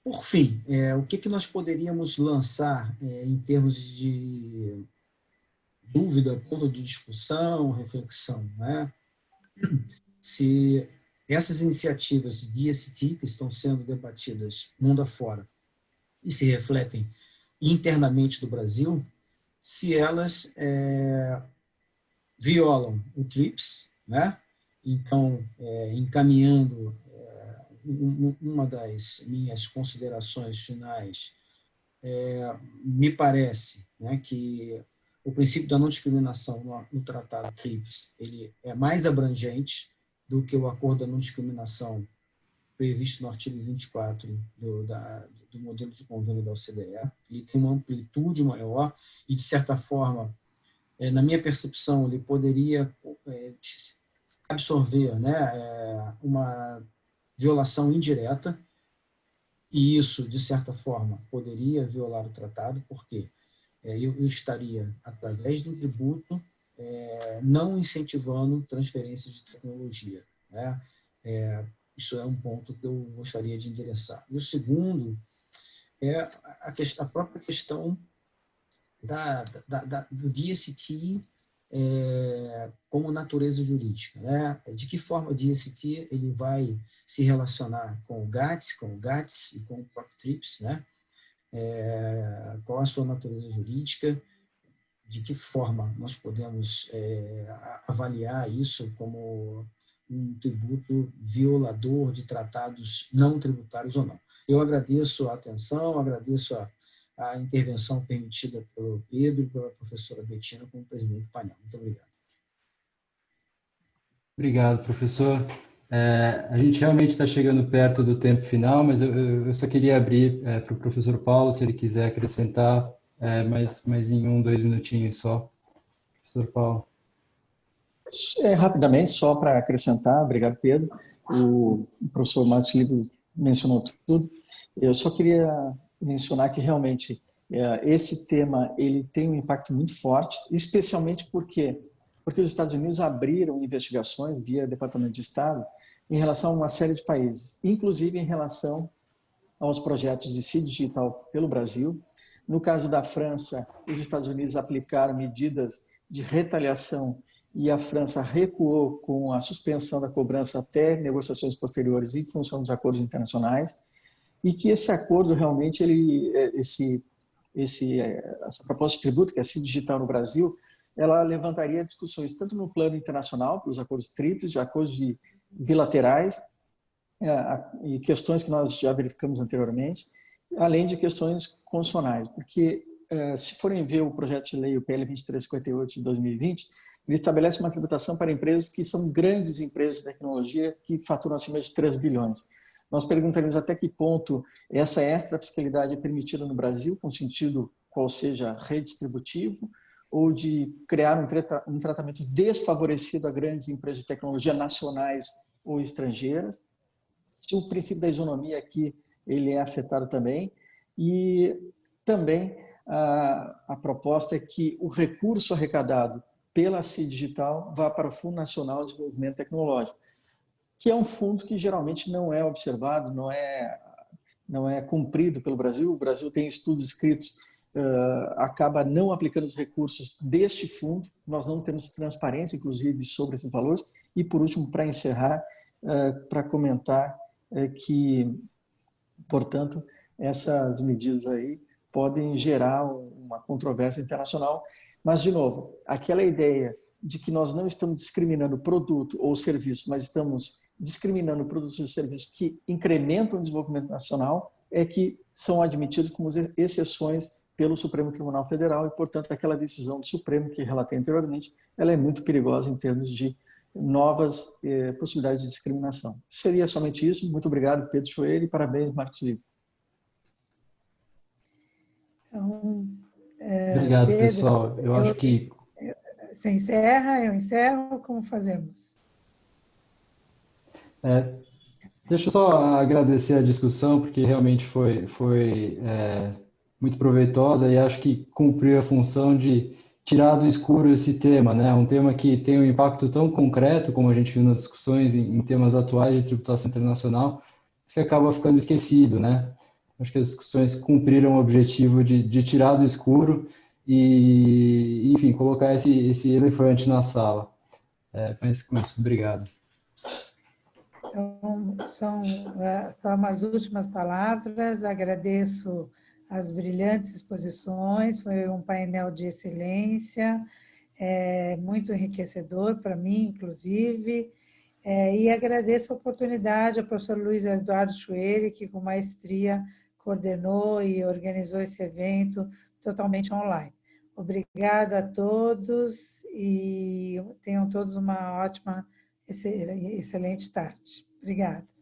por fim, o que nós poderíamos lançar em termos de dúvida, ponto de discussão, reflexão, né? Se essas iniciativas de DST que estão sendo debatidas mundo afora e se refletem internamente do Brasil, se elas violam o TRIPS, né? Então, encaminhando uma das minhas considerações finais, me parece, né, que o princípio da não discriminação no Tratado TRIPS ele é mais abrangente do que o acordo da não discriminação previsto no artigo 24 do modelo de convênio da OCDE. Ele tem uma amplitude maior e, de certa forma, na minha percepção, ele poderia absorver, né, uma violação indireta, e isso, de certa forma, poderia violar o tratado, porque eu estaria, através do tributo, não incentivando transferência de tecnologia, né? Isso é um ponto que eu gostaria de endereçar. E o segundo é a própria questão do DST como natureza jurídica, né? De que forma o DST ele vai se relacionar com o GATS e com o próprio TRIPS, né? Qual a sua natureza jurídica, de que forma nós podemos avaliar isso como um tributo violador de tratados não tributários ou não. Eu agradeço a atenção, agradeço a intervenção permitida pelo Pedro e pela professora Bettina como presidente do painel. Muito obrigado. Obrigado, professor. A gente realmente está chegando perto do tempo final, mas eu só queria abrir para o professor Paulo, se ele quiser acrescentar, mas em 1, 2 minutinhos só. Professor Paulo. Rapidamente, só para acrescentar, obrigado, Pedro. O professor Marcos Livre mencionou tudo. Eu só queria mencionar que realmente esse tema ele tem um impacto muito forte, especialmente porque os Estados Unidos abriram investigações via Departamento de Estado em relação a uma série de países, inclusive em relação aos projetos de CID digital pelo Brasil. No caso da França, os Estados Unidos aplicaram medidas de retaliação e a França recuou com a suspensão da cobrança até negociações posteriores em função dos acordos internacionais, e que esse acordo realmente, essa proposta de tributo, que é a CID digital no Brasil, ela levantaria discussões tanto no plano internacional, pelos acordos tríplices, de acordos bilaterais, e questões que nós já verificamos anteriormente, além de questões constitucionais, porque se forem ver o projeto de lei, o PL 2358 de 2020, ele estabelece uma tributação para empresas que são grandes empresas de tecnologia que faturam acima de 3 bilhões. Nós perguntaríamos até que ponto essa extra-fiscalidade é permitida no Brasil, com sentido qual seja redistributivo, ou de criar um tratamento desfavorecido a grandes empresas de tecnologia nacionais ou estrangeiras. Se o princípio da isonomia aqui ele é afetado também. E também a proposta é que o recurso arrecadado pela CID Digital vá para o Fundo Nacional de Desenvolvimento Tecnológico, que é um fundo que geralmente não é observado, não é cumprido pelo Brasil. O Brasil tem estudos escritos, acaba não aplicando os recursos deste fundo. Nós não temos transparência, inclusive, sobre esses valores. E, por último, para encerrar, para comentar que, portanto, essas medidas aí podem gerar uma controvérsia internacional. Mas, de novo, aquela ideia de que nós não estamos discriminando produto ou serviço, mas estamos discriminando produtos e serviços que incrementam o desenvolvimento nacional, é que são admitidos como exceções pelo Supremo Tribunal Federal e, portanto, aquela decisão do Supremo que relatei anteriormente, ela é muito perigosa em termos de novas possibilidades de discriminação. Seria somente isso. Muito obrigado, Pedro Choeira, e parabéns, Marcos Livre. Então, obrigado, Pedro, pessoal. Eu acho que... Você encerra, eu encerro, como fazemos? Deixa eu só agradecer a discussão, porque realmente foi muito proveitosa e acho que cumpriu a função de tirar do escuro esse tema, né? Um tema que tem um impacto tão concreto, como a gente viu nas discussões em temas atuais de tributação internacional, que acaba ficando esquecido, né? Acho que as discussões cumpriram o objetivo de tirar do escuro e, enfim, colocar esse elefante na sala. Mas com isso, obrigado. Então, são umas últimas palavras. Agradeço as brilhantes exposições, foi um painel de excelência, muito enriquecedor para mim, inclusive, e agradeço a oportunidade ao professor Luiz Eduardo Choeira, que com maestria coordenou e organizou esse evento totalmente online. Obrigada a todos e tenham todos uma ótima, excelente tarde. Obrigada.